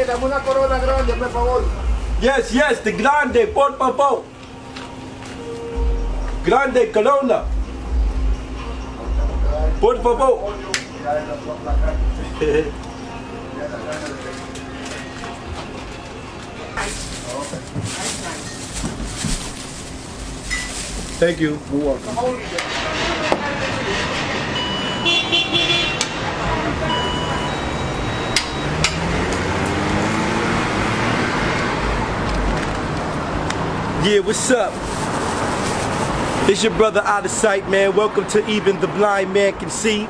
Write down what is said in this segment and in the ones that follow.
dame una corona grande, por favor. Yes, yes, the grande, por favor. Grande corona. Por favor. Thank you. You're welcome. Yeah, what's up? It's your brother Out of Sight, man. Welcome to Even the Blind Man Can See.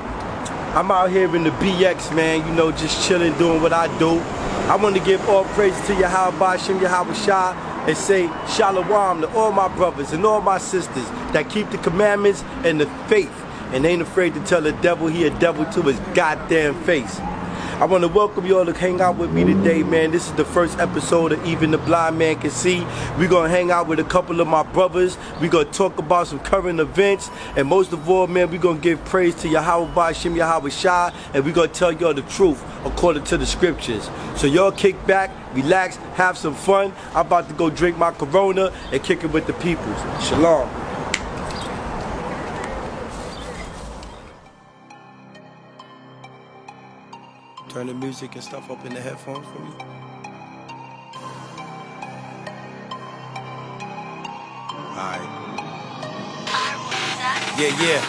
I'm out here in the BX, man, you know, just chilling, doing what I do. I want to give all praise to Yahweh Shem Yahweh Shah and say Shalom to all my brothers and all my sisters that keep the commandments and the faith and ain't afraid to tell the devil he a devil to his goddamn face. I want to welcome you all to hang out with me today, man. This is the first episode of Even the Blind Man Can See. We're going to hang out with a couple of my brothers. We're going to talk about some current events. And most of all, man, we're going to give praise to Yahweh Shem Yahweh Shah. And we're going to tell y'all the truth according to the scriptures. So y'all kick back, relax, have some fun. I'm about to go drink my Corona and kick it with the peoples. Shalom. Turn the music and stuff up in the headphones for me. Alright. Yeah.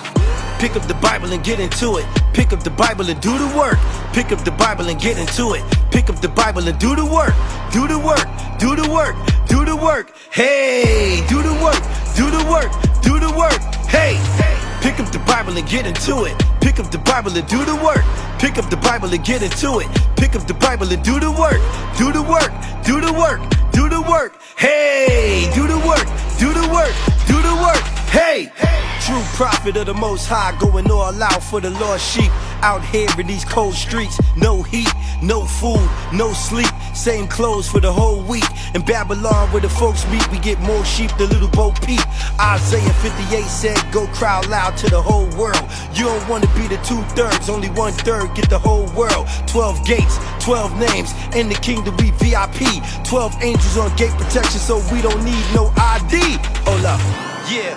Pick up the Bible and get into it. Pick up the Bible and do the work. Pick up the Bible and get into it. Pick up the Bible and do the work. Do the work. Do the work. Do the work. Hey, do the work. Do the work. Do the work. Hey. Pick up the Bible and get into it. Pick up the Bible and do the work. Pick up the Bible and get into it. Pick up the Bible and do the work. Do the work. Do the work. Do the work. Hey, do the work. Do the work. Do the work. Hey. True prophet of the Most High, going all out for the lost sheep. Out here in these cold streets, no heat, no food, no sleep. Same clothes for the whole week. In Babylon where the folks meet, we get more sheep than little Bo Peep. Isaiah 58 said, go cry loud to the whole world. You don't want to be the 2/3, only 1/3 get the whole world. 12 gates, 12 names, in the kingdom we VIP. 12 angels on gate protection, so we don't need no ID. Hold up, yeah.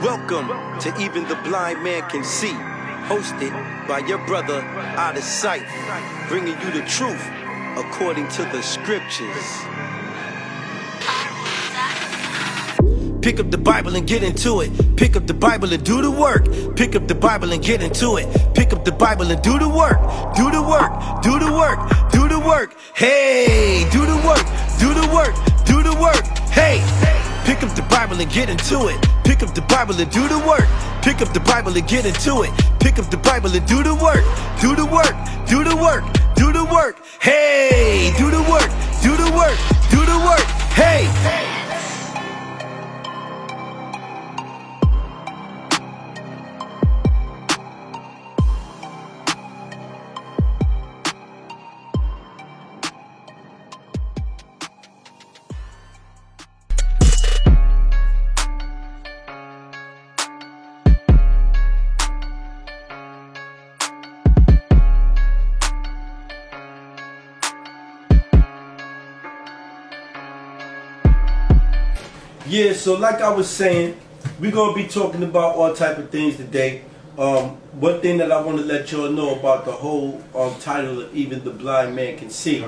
Welcome to Even the Blind Man Can See, hosted by your brother Out of Sight, bringing you the truth according to the scriptures. Pick up the Bible and get into it. Pick up the Bible and do the work. Pick up the Bible and get into it. Pick up the Bible and do the work. Do the work. Do the work. Do the work. Hey, do the work. Do the work. Do the work. Hey. Pick up the Bible and get into it. Pick up the Bible and do the work. Pick up the Bible and get into it. Pick up the Bible and do the work. Do the work. Do the work. Do the work. Hey, do the work. Do the work. Do the work. Hey. Yeah, so like I was saying, we're going to be talking about all type of things today. One thing that I want to let y'all know about the whole title of Even the Blind Man Can See.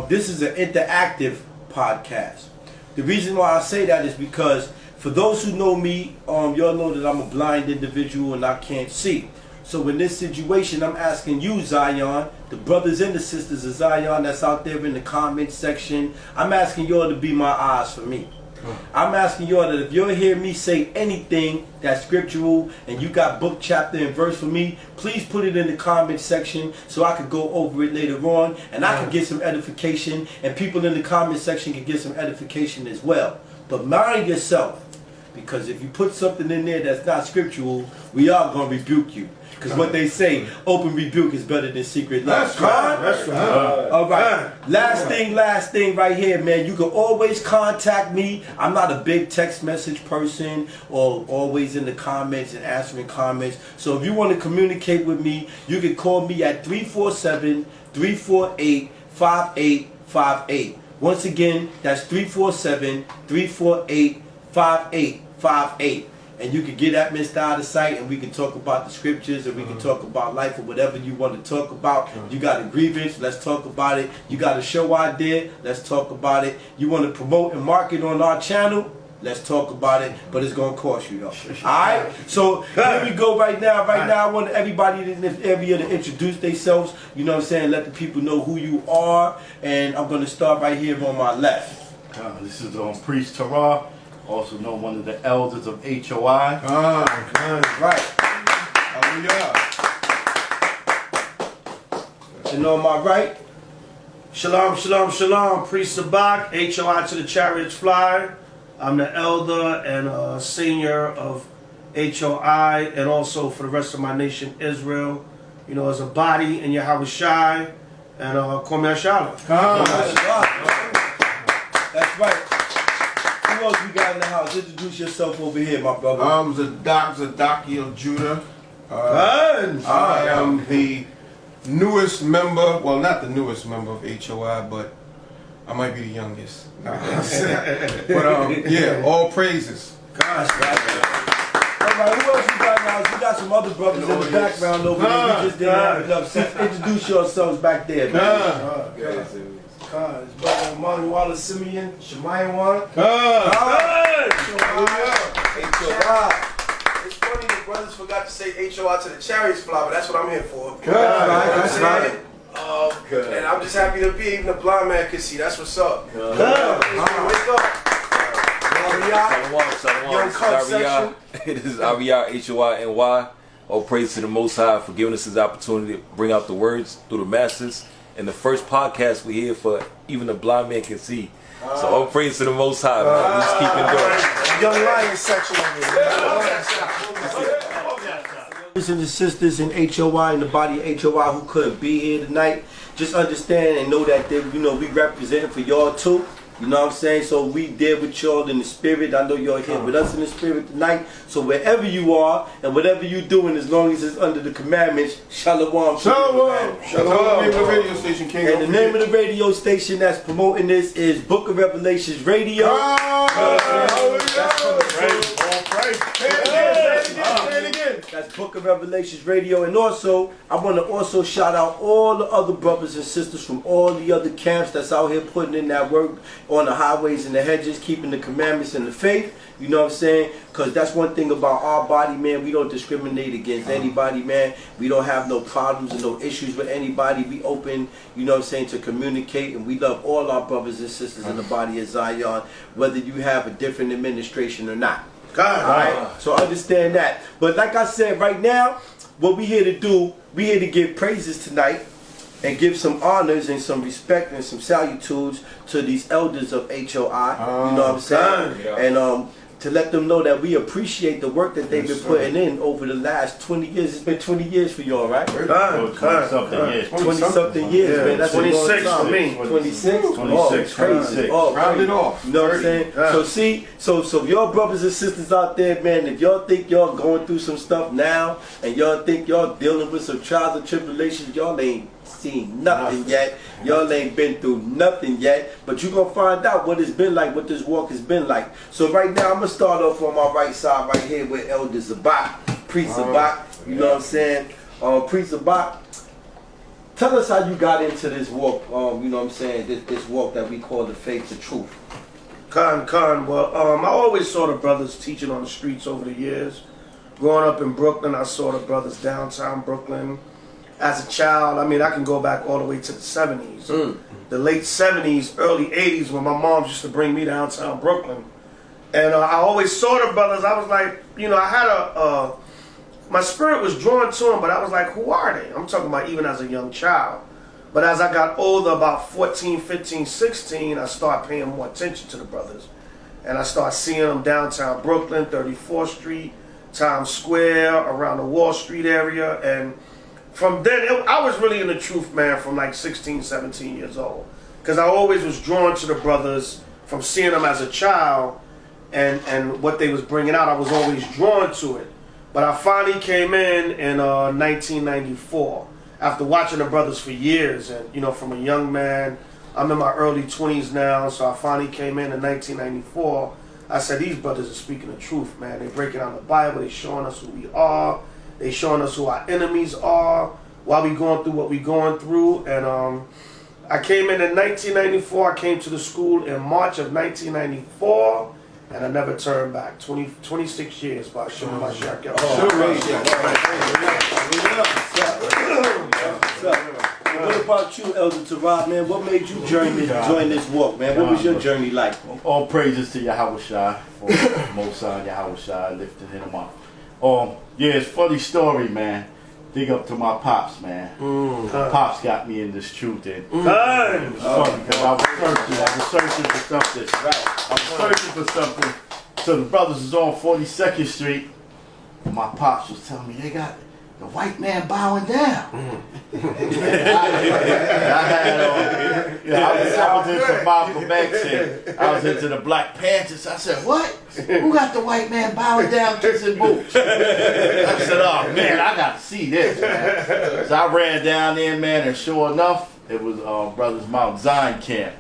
This is an interactive podcast. The reason why I say that is because for those who know me, y'all know that I'm a blind individual and I can't see. So in this situation, I'm asking you, Zion, the brothers and the sisters of Zion that's out there in the comment section, I'm asking y'all to be my eyes for me. I'm asking y'all that if you'll hear me say anything that's scriptural and you got book, chapter, and verse for me, please put it in the comment section so I could go over it later on and I can get some edification and people in the comment section can get some edification as well. But mind yourself, because if you put something in there that's not scriptural, we are going to rebuke you. Because what they say, open rebuke is better than secret love. That's right. That's right. All right. Last thing right here, man. You can always contact me. I'm not a big text message person or always in the comments and answering comments. So if you want to communicate with me, you can call me at 347-348 347-348-5858. Once again, that's 347-348-5858. And you can get at Mr. Out of Sight, and we can talk about the scriptures, and we can talk about life or whatever you want to talk about. You got a grievance, let's talk about it. You got a show idea, let's talk about it. You want to promote and market on our channel, let's talk about it, but it's going to cost you though. Alright? So here we go right now. Right now I want everybody in this area to introduce themselves. You know what I'm saying? Let the people know who you are. And I'm going to start right here on my left. This is Priest Tarah, also known one of the elders of HOI. Right. And on my right, Shalom, shalom, shalom. Priest Zabach, HOI to the Chariots Fly. I'm the elder and senior of HOI, and also for the rest of my nation, Israel. You know, as a body in Yahweh Shai, and call me Ashala. That's right. Who else we got in the house? Introduce yourself over here, my brother. Zadaki of Judah. I am the newest member, well, not the newest member of HOI, but I might be the youngest. But yeah, all praises. Gosh, alright, who else we got now? We got some other brothers in the background over there. We just didn't have enough sense. Introduce yourselves back there, man. His brother Emmanuel Simeon, Shemayawan. It's funny the brothers forgot to say HOI to the Chariots Fly, but that's what I'm here for. That's right. And I'm just happy to be, even the blind man can see. That's what's up. Wake up. Young Cub section. It is Ariyah, HOI-NY. All praise to the Most High for giving us this opportunity to bring out the words through the masses. And the first podcast we hear for even the blind man can see. So all praise to the Most High, man. We just keep it going. Young Lion section over here. Brothers and sisters in HOI, in the body of HOI who couldn't be here tonight, just understand and know that they, you know, we representing for y'all too. You know what I'm saying? So we there with y'all in the spirit. I know y'all here with us in the spirit tonight. So wherever you are and whatever you're doing, as long as it's under the commandments, shalom. Shalom. Shalom. The name of the radio station, King. And the name of the radio station that's promoting this is Book of Revelations Radio. That's Book of Revelations Radio. And also, I want to also shout out all the other brothers and sisters from all the other camps that's out here putting in that work on the highways and the hedges, keeping the commandments and the faith. You know what I'm saying? Because that's one thing about our body, man. We don't discriminate against anybody, man. We don't have no problems and no issues with anybody. We open, you know what I'm saying, to communicate. And we love all our brothers and sisters in the body of Zion, whether you have a different administration or not. Alright? So understand that. But like I said, right now, what we here to do, we here to give praises tonight and give some honors and some respect and some salutitudes to these elders of HOI. You know what I'm saying? And to let them know that we appreciate the work that they've been putting in over the last 20 years. It's been 20 years for y'all, right? 20-something years. 20-something years, man. That's 26 for me. 26? 26, Crazy. Round it off. You know what I'm saying? So see, so y'all brothers and sisters out there, man, if y'all think y'all going through some stuff now and y'all think y'all dealing with some trials and tribulations, y'all ain't seen nothing yet. Y'all ain't been through nothing yet. But you're going to find out what it's been like, what this walk has been like. So right now, I'm going to start off on my right side right here with Elder Zabach, Priest Zabach. You know what I'm saying? Priest Zabach, tell us how you got into this walk, you know what I'm saying, this walk that we call the faith, the truth. Well, I always saw the brothers teaching on the streets over the years. Growing up in Brooklyn, I saw the brothers downtown Brooklyn. As a child, I mean, I can go back all the way to the 70s. The late 70s, early 80s, when my mom used to bring me downtown Brooklyn. And I always saw the brothers. I was like, you know, I had my spirit was drawn to them, but I was like, who are they? I'm talking about even as a young child. But as I got older, about 14, 15, 16, I started paying more attention to the brothers. And I started seeing them downtown Brooklyn, 34th Street, Times Square, around the Wall Street area. And from then, I was really in the truth, man, from like 16, 17 years old. Because I always was drawn to the brothers from seeing them as a child and what they was bringing out. I was always drawn to it. But I finally came in 1994. after watching the brothers for years, and you know, from a young man, I'm in my early 20s now, so I finally came in 1994. I said, these brothers are speaking the truth, man. They're breaking down the Bible. They're showing us who we are. They're showing us who our enemies are, why we going through what we going through. And I came in 1994. I came to the school in March of 1994, and I never turned back. 26 years by showing my shot. What about you, Elder Tarah, man? What made you join this walk, man? What was your journey like? All praises to Yahweh Shai for Most High Yahweh Shai lifting him up. Yeah, it's a funny story, man. Dig up to my pops, man. My pops got me in this truth, and it was funny because I was searching for something. I was searching for something. So the brothers was on 42nd Street, and my pops was telling me they got the white man bowing down. I was into Malcolm X, and I was into the Black Panthers. I said, what? Who got the white man bowing down, kissing boots? I said, oh man, I got to see this, man. So I ran down there, man, and sure enough, it was Brothers Mount Zion camp.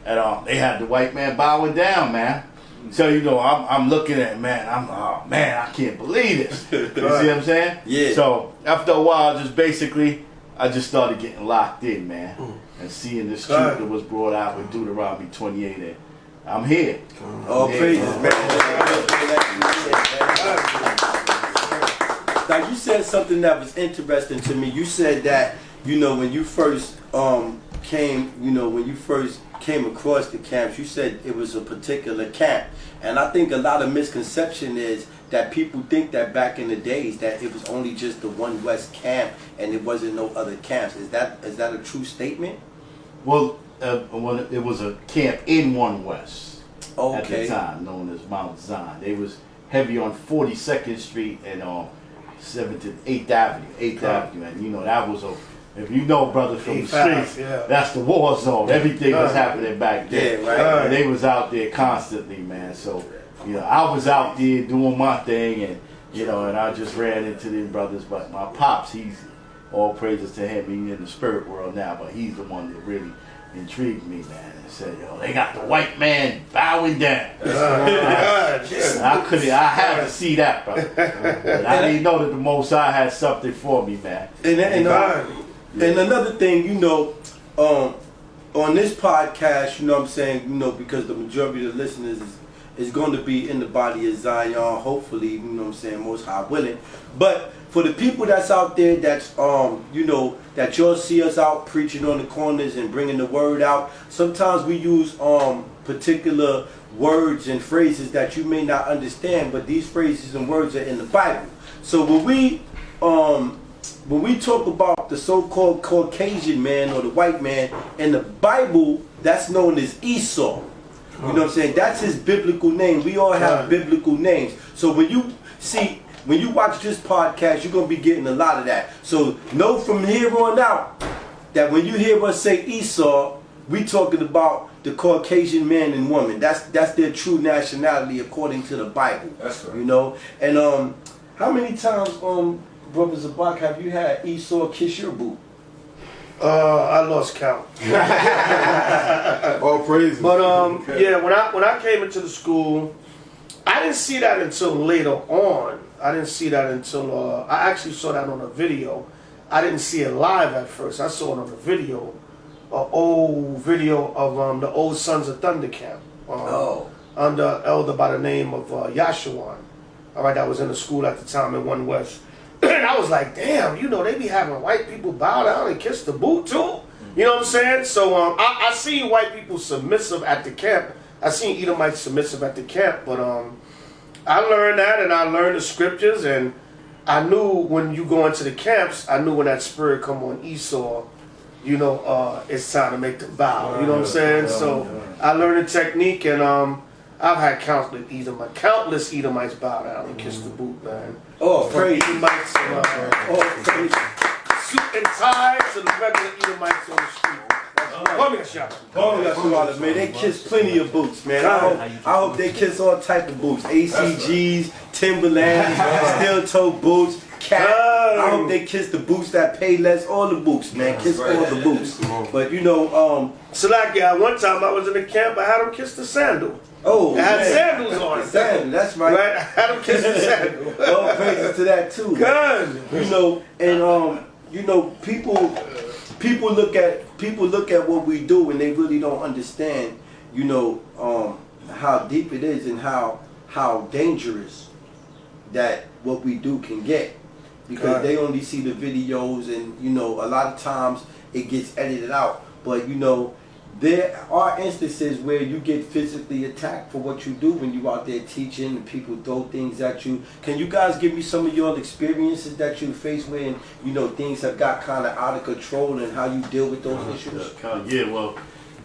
And they had the white man bowing down, man. So, you know, I'm looking at it, man. I can't believe this. You see what I'm saying? Yeah. So, after a while, I just started getting locked in, man. And seeing this truth that was brought out with Deuteronomy 28. And I'm here. All praises, man. Now, you said something that was interesting to me. You said that, you know, when you first came across the camps, you said it was a particular camp. And I think a lot of misconception is that people think that back in the days that it was only just the One West camp and it wasn't no other camps. Is that a true statement? Well, it was a camp in One West at the time, known as Mount Zion. They was heavy on 42nd Street and 7th and 8th Avenue. 8th Avenue, and you know that was if you know brothers from the streets, that's the war zone. Everything was happening back then. Yeah, right. And they was out there constantly, man. So, you know, I was out there doing my thing, and you know, and I just ran into these brothers. But my pops, he's all praises to him. He's in the spirit world now, but he's the one that really intrigued me, man. And said, yo, they got the white man bowing down. I had to see that, brother. But I didn't know that the Most High had something for me, man. And another thing, you know, on this podcast, you know what I'm saying, you know, because the majority of the listeners is going to be in the body of Zion, hopefully, you know what I'm saying, Most High willing. But for the people that's out there that's, you know, that you'll see us out preaching on the corners and bringing the word out, sometimes we use particular words and phrases that you may not understand, but these phrases and words are in the Bible. So when we talk about the so-called Caucasian man or the white man in the Bible, that's known as Esau. You know what I'm saying? That's his biblical name. We all have biblical names. So when you watch this podcast, you're going to be getting a lot of that. So know from here on out that when you hear us say Esau, we talking about the Caucasian man and woman. That's their true nationality according to the Bible. That's right. You know? And how many times, Brother Zabach, have you had Esau kiss your boot? I lost count. All praise. But yeah, when I came into the school, I didn't see that until later on. I didn't see that until I actually saw that on a video. I didn't see it live at first. I saw it on a video, an old video of the old Sons of Thunder camp under an elder by the name of Yashawan. All right, that was in the school at the time in One West. And I was like, damn, you know, they be having white people bow down and kiss the boot too. You know what I'm saying? So I seen white people submissive at the camp. I seen Edomites submissive at the camp, but I learned that, and I learned the scriptures, and I knew when you go into the camps, I knew when that spirit come on Esau, you know, it's time to make the bow. You know what I'm saying? So I learned the technique, and I've had countless Edomites bow down and kiss the boot, man. Oh, praise. Edomites, suit and tie to the regular Edomites on the street. Man, they kiss plenty of boots, man. I hope they kiss all type of boots. ACGs, Timberlands, steel toe boots, cat. I hope they kiss the boots that pay less. All the boots, man. Kiss all the boots. But you know, Salakia, one time I was in the camp, I had him kiss the sandal. Oh, I had man. sandals on it. Sandal, that's right. Right? I had him kiss the sandal. All praises to that too. Good. You know, and you know, people look at what we do and they really don't understand, you know, how deep it is and how dangerous that what we do can get, because they only see the videos, and you know, a lot of times it gets edited out. But you know, there are instances where you get physically attacked for what you do when you out there teaching and people throw things at you. Can you guys give me some of your experiences that you face when, you know, things have got kind of out of control and how you deal with those issues? Yeah, well,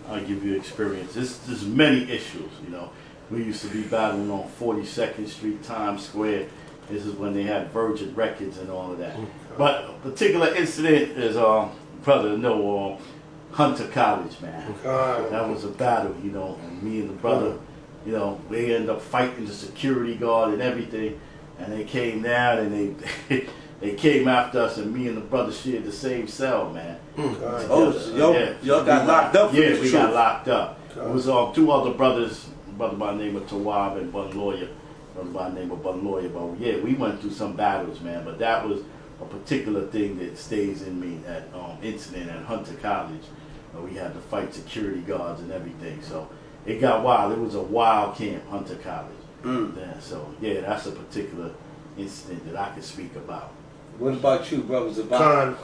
I'll give you experience. There's many issues, you know. We used to be battling on 42nd Street, Times Square. This is when they had Virgin Records and all of that. But a particular incident is, brother, no, Hunter College, man. That was a battle, you know, and me and the brother, you know, we ended up fighting the security guard and everything, and they came down and they came after us, and me and the brother shared the same cell, man. Y'all got locked up for this we got locked up. It was two other brothers, a brother by the name of Tawab and Bun Lawyer, brother by the name of Bun Lawyer, but yeah, we went through some battles, man, but that was a particular thing that stays in me, that incident at Hunter College. We had to fight security guards and everything, so it got wild. It was a wild camp, Hunter College. Yeah, so yeah, that's a particular incident that I can speak about. What about you, brother Zabach?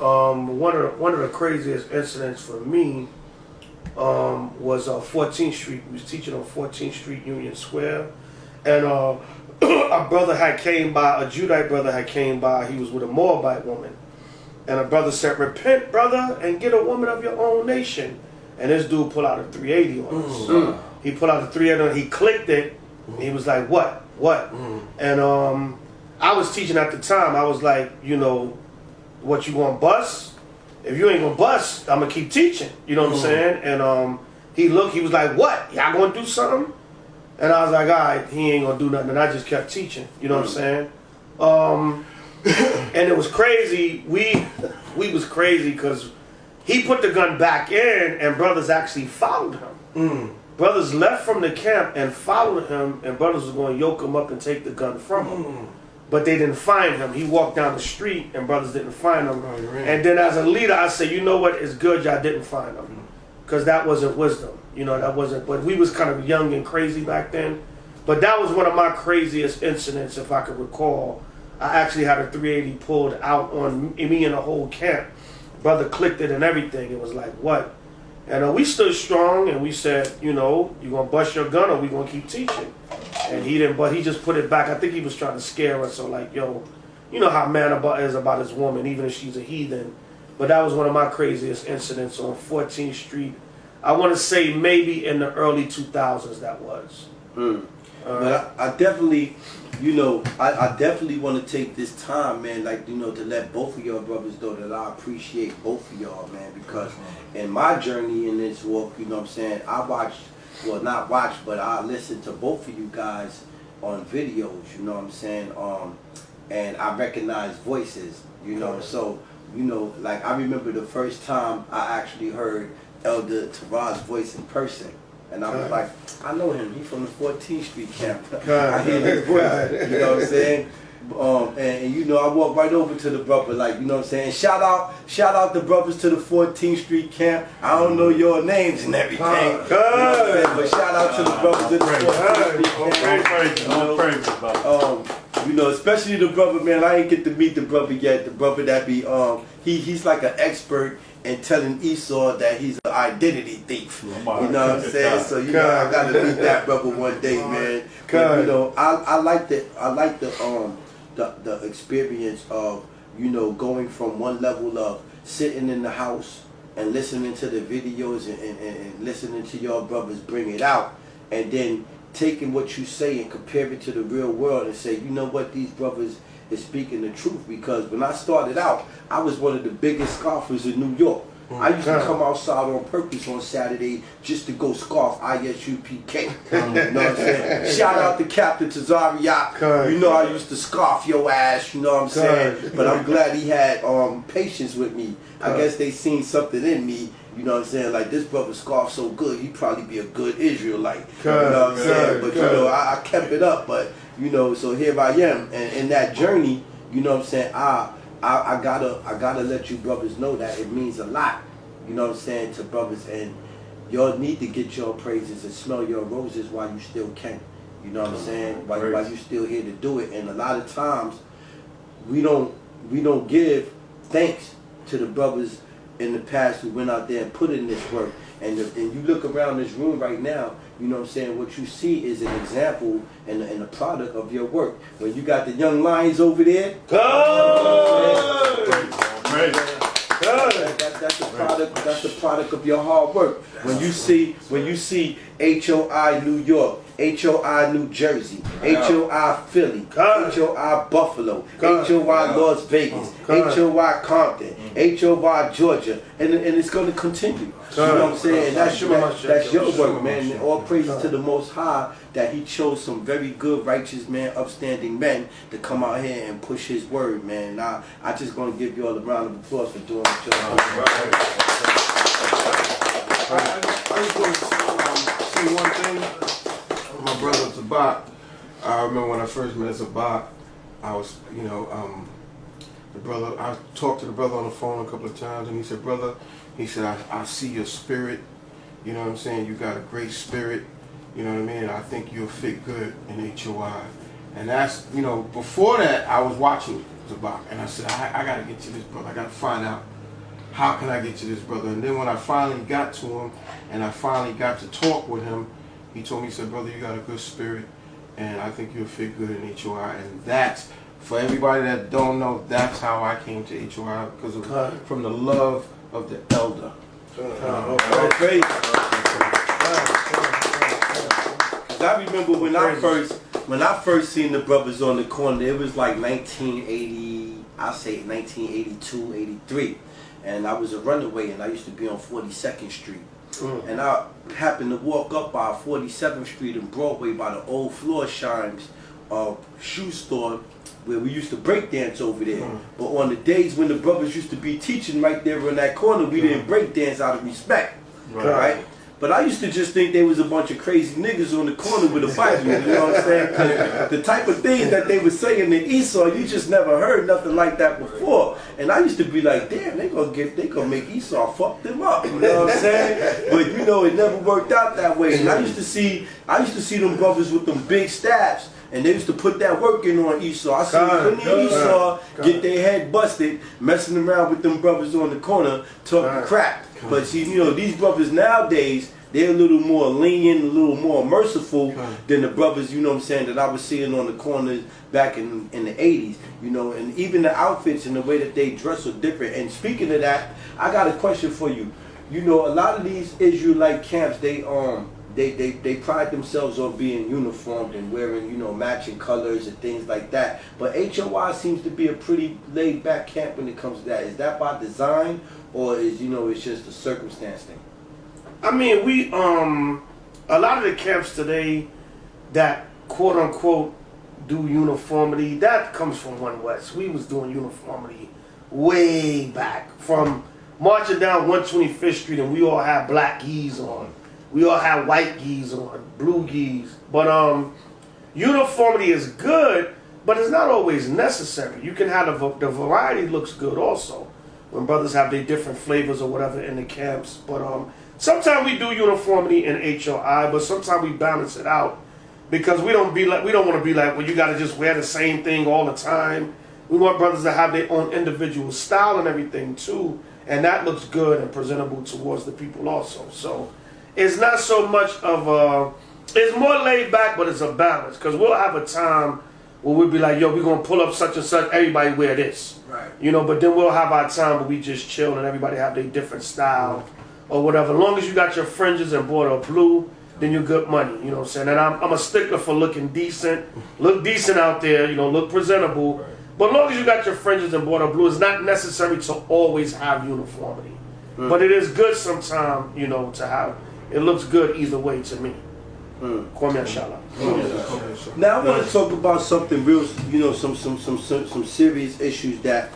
One of the craziest incidents for me was 14th Street. We was teaching on 14th Street, Union Square, and a brother had came by, a Judite brother had came by. He was with a Moabite woman. And a brother said, "Repent, brother, and get a woman of your own nation." And this dude pulled out a 380 on us. He pulled out a 380 on, he clicked it, and he was like, what? And I was teaching at the time. I was like, you know, what, you gonna bust? If you ain't gonna bust, I'm gonna keep teaching. You know what I'm saying? And he looked, he was like, what? Y'all gonna do something? And I was like, all right, he ain't gonna do nothing. And I just kept teaching. You know what I'm saying? And it was crazy. We was crazy because he put the gun back in, and brothers actually followed him. Brothers left from the camp and followed him, and brothers was going to yoke him up and take the gun from him. But they didn't find him. He walked down the street, and brothers didn't find him. And then as a leader, I said, you know what? It's good y'all didn't find him, because that wasn't wisdom. You know, that wasn't. But we was kind of young and crazy back then. But that was one of my craziest incidents, if I could recall. I actually had a 380 pulled out on me and the whole camp. Brother clicked it and everything. It was like, what? And we stood strong, and we said, you know, you gonna bust your gun or we gonna keep teaching? And he didn't, but he just put it back. I think he was trying to scare us. So like, yo, you know how man is about his woman, even if she's a heathen. But that was one of my craziest incidents on 14th Street. I want to say maybe in the early 2000s that was. But I definitely, you know, I definitely want to take this time, man, like, you know, to let both of y'all brothers know that I appreciate both of y'all, man, because in my journey in this walk, you know what I'm saying, I watched, well, not watched, but I listened to both of you guys on videos, you know what I'm saying, and I recognize voices, you know, so, you know, like, I remember the first time I actually heard Elder Tarah's voice in person. And I was like, I know him. He's from the 14th Street camp. I hear his voice. You know what I'm saying? And you know, I walked right over to the brother, like, you know what I'm saying? Shout out the brothers to the 14th Street camp. I don't know your names and everything. You know what I'm saying? But shout out to the brothers to the 14th Street camp. You know, especially the brother, man. I ain't get to meet the brother yet. The brother that be he's like an expert in telling Esau that he's an identity thief. You know what I'm saying? So you know, I gotta meet that brother one day, man. But, you know, I like the experience of, you know, going from one level of sitting in the house and listening to the videos and listening to your brothers bring it out, and then taking what you say and compare it to the real world and say, you know what, these brothers is speaking the truth. Because when I started out, I was one of the biggest scoffers in New York. I used to come outside on purpose on Saturday just to go scarf ISUPK. You know what I'm saying? Shout out to Captain Tazariak. You know I used to scarf your ass, you know what I'm saying? But I'm glad he had patience with me. I guess they seen something in me, you know what I'm saying? Like, this brother scarf so good, he'd probably be a good Israelite. You know what I'm saying? But, you know, I kept it up. But, you know, so here I am. And in that journey, you know what I'm saying, I gotta let you brothers know that it means a lot, you know what I'm saying, to brothers, and y'all need to get your praises and smell your roses while you still can, you know what I'm saying, while you still here to do it. And a lot of times we don't give thanks to the brothers in the past who went out there and put in this work. And you look around this room right now, you know what I'm saying, what you see is an example and a product of your work. When you got the young lions over there, that's the product of your hard work. When you see HOI New York, HOI New Jersey, HOI Philly, HOI Buffalo, HOI Las Vegas, HOI Compton, HOI Georgia, and it's going to continue. You know what I'm saying? And that's your work, man. And all praises to the Most High that He chose some very good, righteous men, upstanding men to come out here and push His word, man. And I just going to give you all a round of applause for doing what you're doing. I just want to say one thing. My brother Zabach, I remember when I first met Zabach, I was, you know, the brother, I talked to the brother on the phone a couple of times, and he said, brother, he said, I see your spirit, you know what I'm saying, you got a great spirit, you know what I mean, I think you'll fit good in HOI. And that's, you know, before that, I was watching Zabach, and I said, I got to get to this brother, I got to find out, how can I get to this brother? And then when I finally got to him, and I finally got to talk with him, he told me, he said, brother, you got a good spirit, and I think you'll fit good in HOI. And that's, for everybody that don't know, that's how I came to HOI, because of, from the love of the elder. I remember when I first seen the brothers on the corner, it was like 1980, I say 1982, 83. And I was a runaway, and I used to be on 42nd Street. And I happened to walk up by 47th Street and Broadway by the old Floor Shines shoe store where we used to break dance over there. But on the days when the brothers used to be teaching right there in that corner, we didn't break dance out of respect. Right? But I used to just think they was a bunch of crazy niggas on the corner with a Bible, you know what I'm saying? The type of things that they were saying in Esau, you just never heard nothing like that before. And I used to be like, damn, they gonna make Esau fuck them up, you know what I'm saying? But you know, it never worked out that way. And I used to see them brothers with them big staffs, and they used to put that work in on Esau. I seen plenty of Esau get their head busted, messing around with them brothers on the corner, talking crap. But see, you know, these brothers nowadays, they're a little more lenient, a little more merciful than the brothers, you know what I'm saying, that I was seeing on the corners back in the 80s, you know, and even the outfits and the way that they dress are different. And speaking of that, I got a question for you. You know, a lot of these Israelite camps, they pride themselves on being uniformed and wearing, you know, matching colors and things like that. But HOI seems to be a pretty laid back camp when it comes to that. Is that by design, or is, you know, it's just a circumstance thing? I mean, we a lot of the camps today that quote unquote do uniformity, that comes from One West. We was doing uniformity way back, from marching down 125th Street, and we all had black geese on. We all had white geese on, blue geese. But uniformity is good, but it's not always necessary. You can have the variety looks good also, when brothers have their different flavors or whatever in the camps. But sometimes we do uniformity in HOI, but sometimes we balance it out, because we don't want to be like, well, you got to just wear the same thing all the time. We want brothers to have their own individual style and everything too, and that looks good and presentable towards the people also. So it's not so much of it's more laid back, but it's a balance, because we'll have a time where we'll be like, yo, we're going to pull up such and such, everybody wear this. Right. You know, but then we'll have our time where we just chill and everybody have their different style or whatever. As long as you got your fringes and border blue, then you're good money, you know what I'm saying? And I'm a stickler for looking decent, look decent out there, you know, look presentable. Right. But as long as you got your fringes and border blue, it's not necessary to always have uniformity. But it is good sometimes, to have. It looks good either way to me. Kwame Inshallah. Now I want to talk about something real, some serious issues that,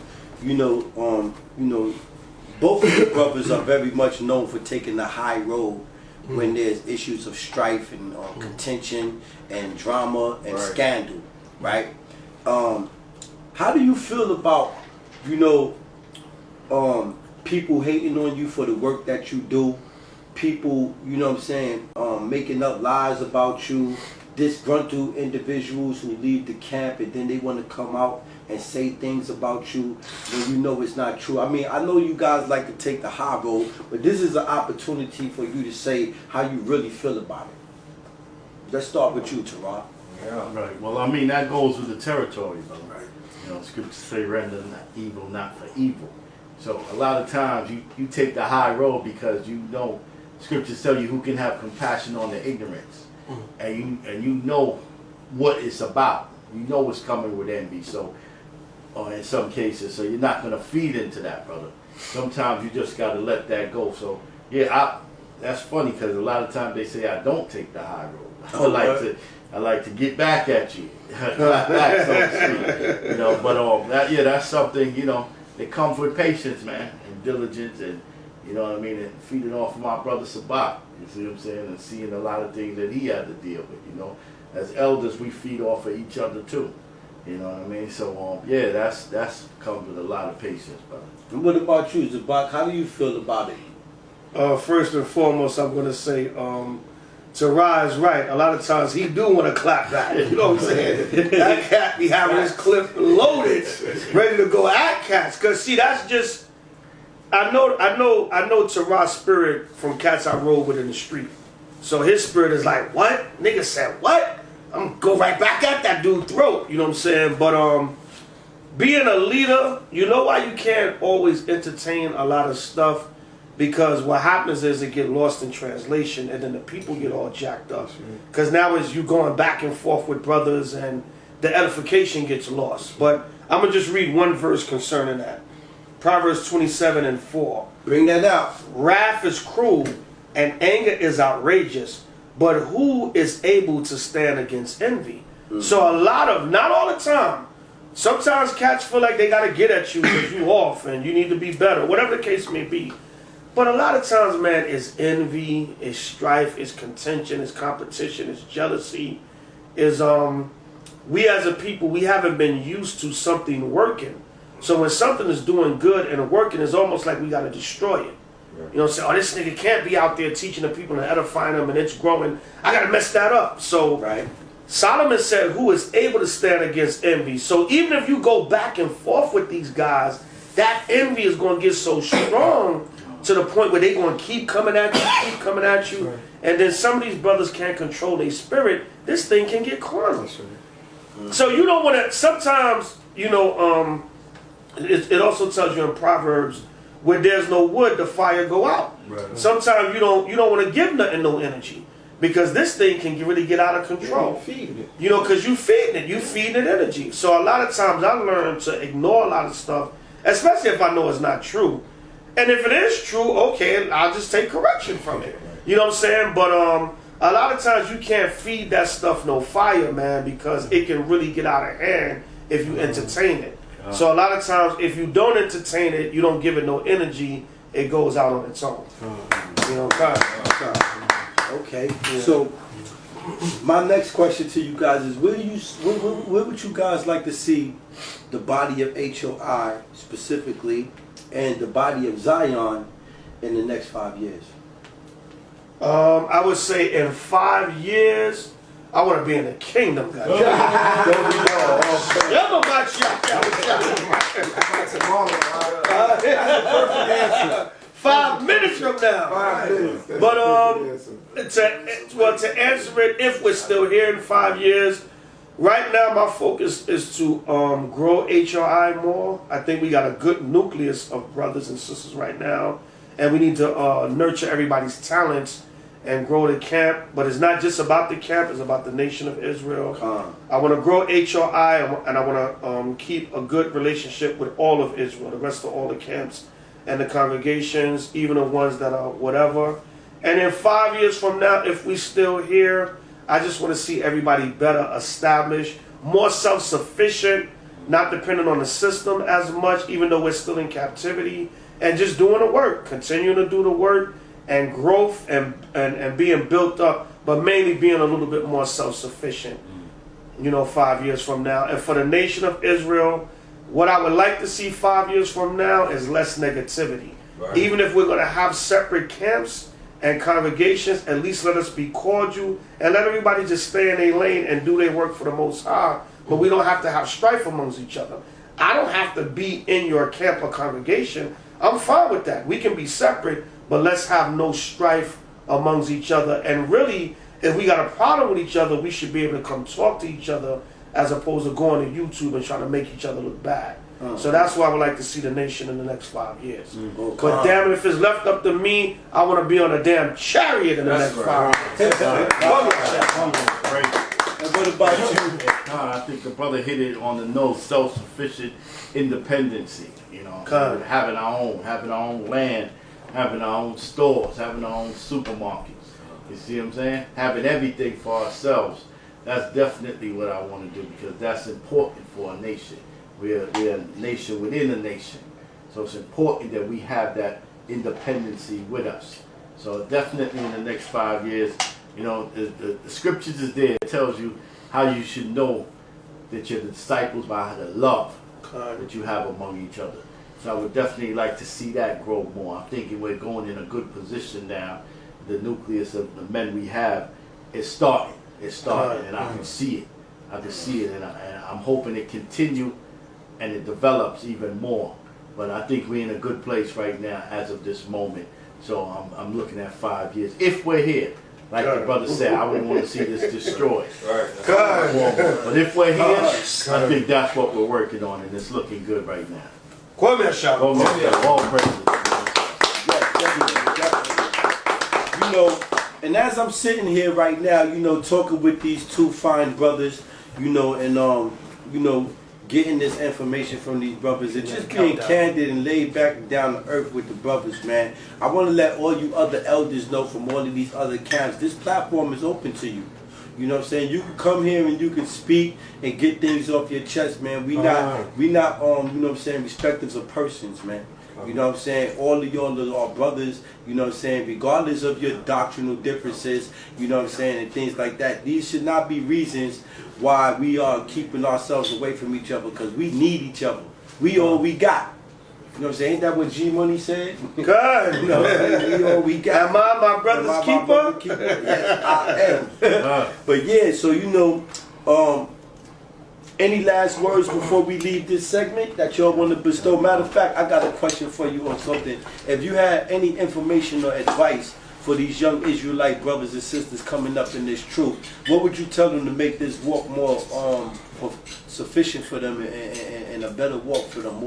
both of the brothers are very much known for taking the high road when there's issues of strife and contention and drama and scandal, right? How do you feel about, people hating on you for the work that you do? People, making up lies about you, disgruntled individuals who leave the camp and then they want to come out and say things about you when it's not true. I mean, I know you guys like to take the high road, but this is an opportunity for you to say how you really feel about it. Let's start with you, Tarah. Yeah. Right. Well, I mean, that goes with the territory, brother. Right. Scriptures say render not evil, not for evil. So a lot of times you take the high road because scriptures tell you who can have compassion on the ignorance. And you know what it's about. You know what's coming with envy. So, in some cases, so you're not going to feed into that, brother. Sometimes you just got to let that go. So, that's funny because a lot of times they say I don't take the high road. I like to get back at you, clap back, so to speak. But that's something that comes with patience, man, and diligence, and and feeding off of my brother Zabach. You see what I'm saying? And seeing a lot of things that he had to deal with. As elders, we feed off of each other too. You know what I mean? So that's comes with a lot of patience, brother. And what about you, Zabach? How do you feel about it? First and foremost, I'm gonna say, Tarah is right. A lot of times he do want to clap back. You know what I'm saying? That cat be having his clip loaded, ready to go at cats. Cause see, that's just I know Tarah's spirit from cats I rode with in the street. So his spirit is like, what? Nigga said what? I'm gonna go right back at that dude's throat. You know what I'm saying? But being a leader, you know why you can't always entertain a lot of stuff? Because what happens is it get lost in translation and then the people get all jacked up. Because now as you going back and forth with brothers and the edification gets lost. But I'm going to just read one verse concerning that. Proverbs 27:4. Bring that out. Wrath is cruel and anger is outrageous, but who is able to stand against envy? So not all the time. Sometimes cats feel like they got to get at you because you off and you need to be better, whatever the case may be. But a lot of times, man, it's envy, it's strife, it's contention, it's competition, it's jealousy. We as a people, we haven't been used to something working. So when something is doing good and working, it's almost like we got to destroy it. Right. Say, oh, this nigga can't be out there teaching the people and edifying them and it's growing. I got to mess that up. So Solomon said, who is able to stand against envy? So even if you go back and forth with these guys, that envy is going to get so strong to the point where they're going to keep coming at you, Right. And then some of these brothers can't control their spirit. This thing can get carnal. Right. So you don't want to, sometimes, it also tells you in Proverbs, where there's no wood, the fire go out. Right. Sometimes you don't want to give nothing no energy. Because this thing can really get out of control. Yeah, feeding it. Because you feeding it. You feeding it energy. So a lot of times I learn to ignore a lot of stuff, especially if I know it's not true. And if it is true, okay, I'll just take correction from it. You know what I'm saying? But a lot of times you can't feed that stuff no fire, man, because it can really get out of hand if you entertain it. So a lot of times if you don't entertain it, you don't give it no energy, it goes out on its own. Okay, so my next question to you guys is, where would you guys like to see the body of HOI specifically and the body of Zion in the next 5 years? I would say in 5 years, I want to be in the kingdom, guys. Perfect 5 minutes from now. 5 minutes. But to answer it, if we're still here in 5 years, right now my focus is to grow HRI more. I think we got a good nucleus of brothers and sisters right now, and we need to nurture everybody's talents and grow the camp. But it's not just about the camp; it's about the nation of Israel. I want to grow HRI, and I want to keep a good relationship with all of Israel, the rest of all the camps. and the congregations, even the ones that are whatever. And in 5 years from now, if we still here, I just want to see everybody better established, more self-sufficient, not dependent on the system as much, even though we're still in captivity, and just doing the work, continuing to do the work, and growth and being built up, but mainly being a little bit more self-sufficient, 5 years from now. And for the nation of Israel, what I would like to see 5 years from now is less negativity. Right. Even if we're going to have separate camps and congregations, at least let us be cordial and let everybody just stay in their lane and do their work for the Most High. But we don't have to have strife amongst each other. I don't have to be in your camp or congregation. I'm fine with that. We can be separate, but let's have no strife amongst each other. And really, if we got a problem with each other, we should be able to come talk to each other as opposed to going to YouTube and trying to make each other look bad. So that's why I would like to see the nation in the next 5 years. But damn it, if it's left up to me, I want to be on a damn chariot in the next 5 years. And what about you? I think the brother hit it on the nose. Self-sufficient independency. Having our own land, having our own stores, having our own supermarkets. You see what I'm saying? Having everything for ourselves. That's definitely what I want to do, because that's important for a nation. We're a nation within a nation. So it's important that we have that independency with us. So definitely in the next 5 years, the scriptures is there. It tells you how you should know that you're the disciples by the love that you have among each other. So I would definitely like to see that grow more. I'm thinking we're going in a good position now. The nucleus of the men we have is starting. It's starting, and I can see it. And I'm hoping it continue and it develops even more. But I think we're in a good place right now as of this moment. So I'm looking at 5 years. If we're here, like the brother said, I wouldn't want to see this destroyed. But if we're here, I think that's what we're working on, and it's looking good right now. All praises. And as I'm sitting here right now, talking with these two fine brothers, and getting this information from these brothers and just being candid and laid back and down to earth with the brothers, man. I want to let all you other elders know from all of these other camps, this platform is open to you. You know what I'm saying? You can come here and you can speak and get things off your chest, man. We not you know what I'm saying, respecters of persons, man. You know what I'm saying? All of y'all are brothers, you know what I'm saying, regardless of your doctrinal differences, you know what I'm saying, and things like that. These should not be reasons why we are keeping ourselves away from each other, because we need each other. We all we got. You know what I'm saying? Ain't that what G Money said? Good. We all we got. Am I my brother's keeper? Yes, I am. But yeah, so any last words before we leave this segment that y'all want to bestow? Matter of fact, I got a question for you on something. If you had any information or advice for these young Israelite brothers and sisters coming up in this truth, what would you tell them to make this walk more sufficient for them and a better walk for them,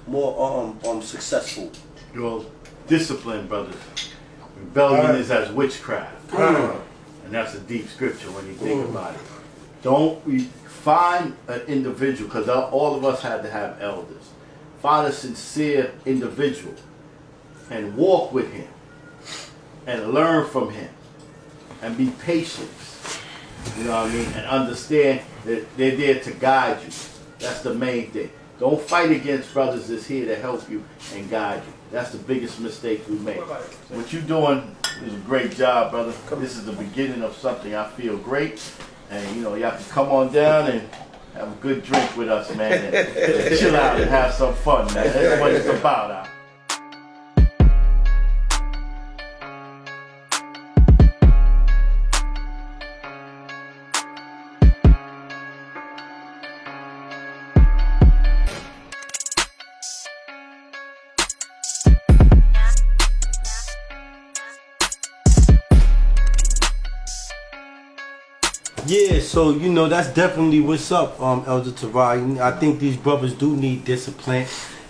more successful? Well, discipline, brothers. Rebellion is as witchcraft. And that's a deep scripture when you think about it. Don't find an individual, because all of us had to have elders. Find a sincere individual and walk with him and learn from him and be patient. You know what I mean? And understand that they're there to guide you. That's the main thing. Don't fight against brothers that's here to help you and guide you. That's the biggest mistake we make. What you're doing is a great job, brother. This is the beginning of something I feel great. And y'all can come on down and have a good drink with us, man. And chill out and have some fun, man. That's what it's about. Yeah, so that's definitely what's up, Elder Tarah. I think these brothers do need discipline,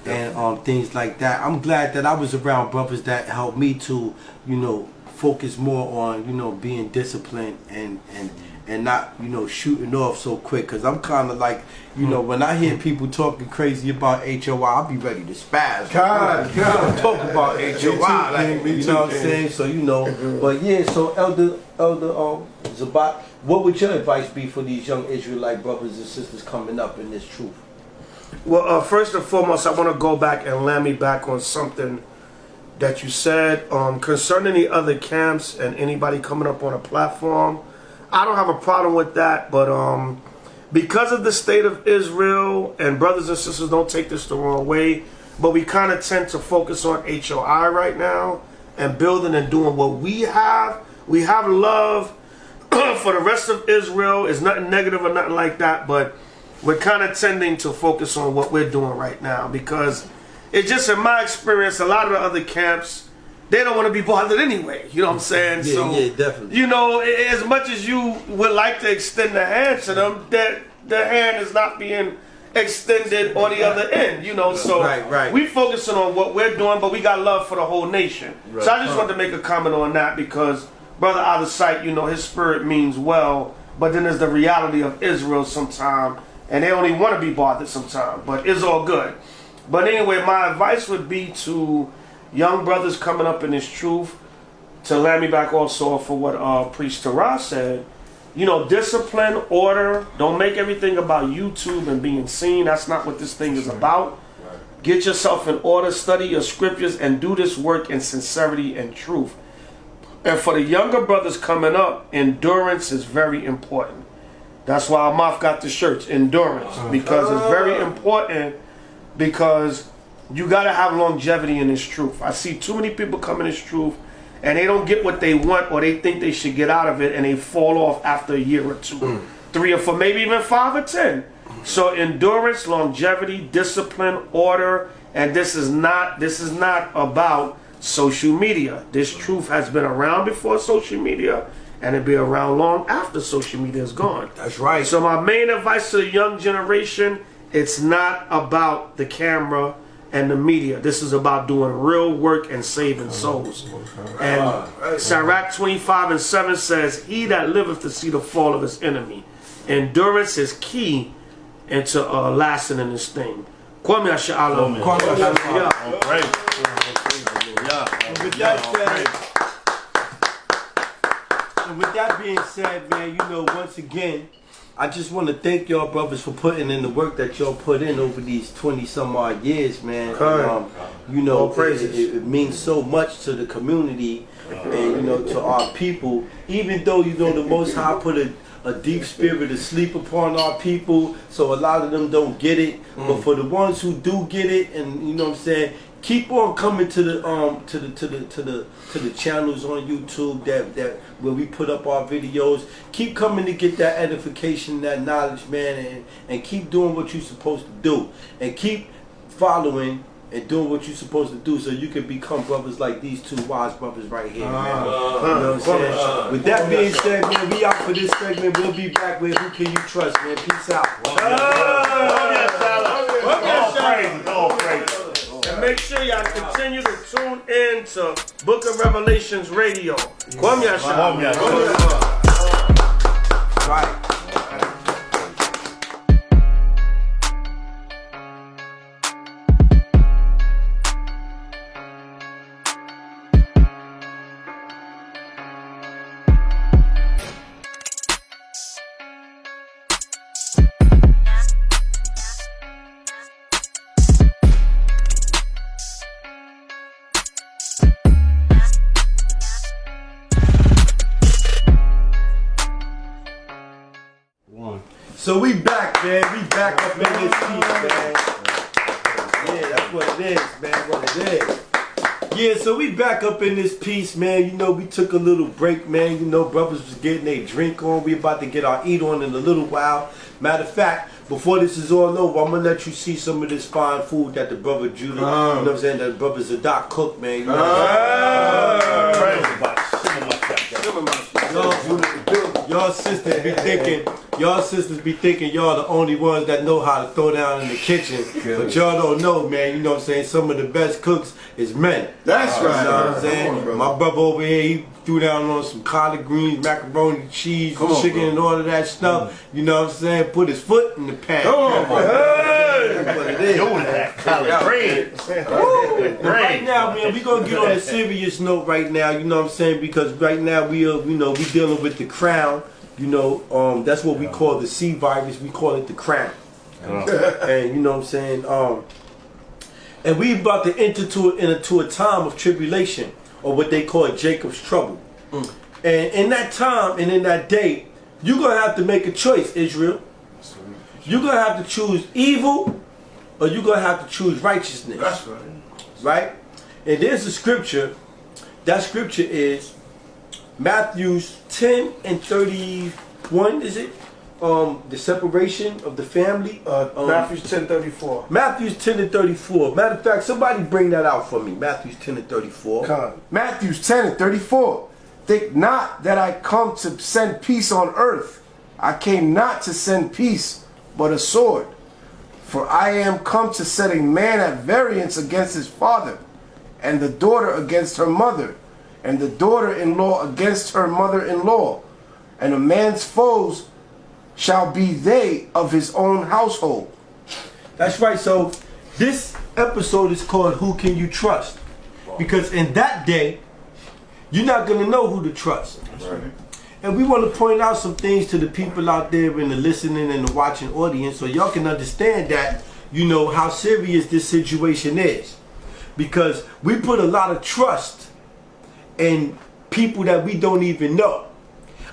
and things like that. I'm glad that I was around brothers that helped me to, you know, focus more on, you know, being disciplined and not, you know, shooting off so quick. Because I'm kind of like, you know, when I hear people talking crazy about HOI, I'll be ready to spaz. God. Talk about HOI, like, you know what I'm saying? So, you know, but yeah, so Elder Zabach, what would your advice be for these young Israelite brothers and sisters coming up in this truth? Well, first and foremost, I want to go back and land me back on something that you said concerning the other camps and anybody coming up on a platform. I don't have a problem with that, but because of the state of Israel, and brothers and sisters, don't take this the wrong way, but we kind of tend to focus on HOI right now and building and doing what we have. We have love for the rest of Israel. It's nothing negative or nothing like that, but we're kind of tending to focus on what we're doing right now because it's just, in my experience, a lot of the other camps, they don't want to be bothered anyway. You know what I'm saying? Yeah, definitely. You know, as much as you would like to extend the hand to them, that the hand is not being extended on the other end. You know, so right. we focusing on what we're doing, but we got love for the whole nation. Right. So I just wanted to make a comment on that because brother out of sight, you know, his spirit means well, but then there's the reality of Israel sometime, and they only want to be bothered sometime, but it's all good. But anyway, my advice would be to young brothers coming up in this truth, to land me back also for what Priest Tarah said, you know, discipline, order. Don't make everything about YouTube and being seen. That's not what this thing is about. Get yourself in order, study your scriptures, and do this work in sincerity and truth. And for the younger brothers coming up, endurance is very important. That's why Amaf got the shirts, endurance, because it's very important, because you got to have longevity in this truth. I see too many people come in this truth and they don't get what they want or they think they should get out of it and they fall off after a year or two, 3 or 4, maybe even 5 or 10. So endurance, longevity, discipline, order, and this is not about social media. This truth has been around before social media and it'll be around long after social media is gone. That's right. So my main advice to the young generation, it's not about the camera and the media. This is about doing real work and saving souls. And Sirach 25:7 says, he that liveth to see the fall of his enemy. Endurance is key into lasting in this thing. Kwame Asha'ala. With that being said, man, you know, once again, I just want to thank y'all brothers for putting in the work that y'all put in over these 20 some odd years, man. You know, it means so much to the community and, you know, to our people. Even though, you know, the Most High put a deep spirit of sleep upon our people, so a lot of them don't get it. But for the ones who do get it, and you know what I'm saying, keep on coming to the channels on YouTube that where we put up our videos. Keep coming to get that edification, that knowledge, man, and keep doing what you're supposed to do, and keep following and doing what you're supposed to do, so you can become brothers like these two wise brothers right here, man. You know what I'm saying? With that being said, man, we out for this segment. We'll be back with Who Can You Trust, man. Peace out. All praise. And make sure y'all continue to tune in to Book of Revelations Radio. Kwame Asha'ala. Right. So we back, man. We back up in this piece, man. Yeah, that's what it is, man. What it is. Yeah, so we back up in this piece, man. You know, we took a little break, man. You know, brothers was getting their drink on. We about to get our eat on in a little while. Matter of fact, before this is all over, I'm gonna let you see some of this fine food that the brother Judah, you know what I'm saying, that the brother Zabach cooked, man. You know what I'm saying? Y'all sisters be thinking, y'all the only ones that know how to throw down in the kitchen. But y'all don't know, man. You know what I'm saying? Some of the best cooks is men. That's right. You know what I'm saying? My brother over here, he threw down on some collard greens, macaroni, cheese, chicken, and all of that stuff. You know what I'm saying? Put his foot in the pan. That's what it is. Doing that collard greens. Right now, man, we gonna get on a serious note right now. You know what I'm saying? Because right now we are, we dealing with the crown. You know, that's what we call the C virus. We call it the crown. And you know what I'm saying? And we about to enter into a time of tribulation, or what they call Jacob's trouble. And in that time and in that day, you're gonna have to make a choice, Israel. You're gonna have to choose evil, or you're gonna have to choose righteousness. That's right. Right? And there's a scripture. That scripture is Matthew 10 and 31, is it? The separation of the family. Matthew 10:34. Matthew 10 and 34. Matter of fact, somebody bring that out for me. Matthew 10 and 34. Matthew 10 and 34. Think not that I come to send peace on earth. I came not to send peace, but a sword. For I am come to set a man at variance against his father, and the daughter against her mother, and the daughter-in-law against her mother-in-law. And a man's foes shall be they of his own household. That's right. So this episode is called Who Can You Trust? Because in that day, you're not going to know who to trust. Right. And we want to point out some things to the people out there in the listening and the watching audience, so y'all can understand that, you know, how serious this situation is. Because we put a lot of trust in people that we don't even know.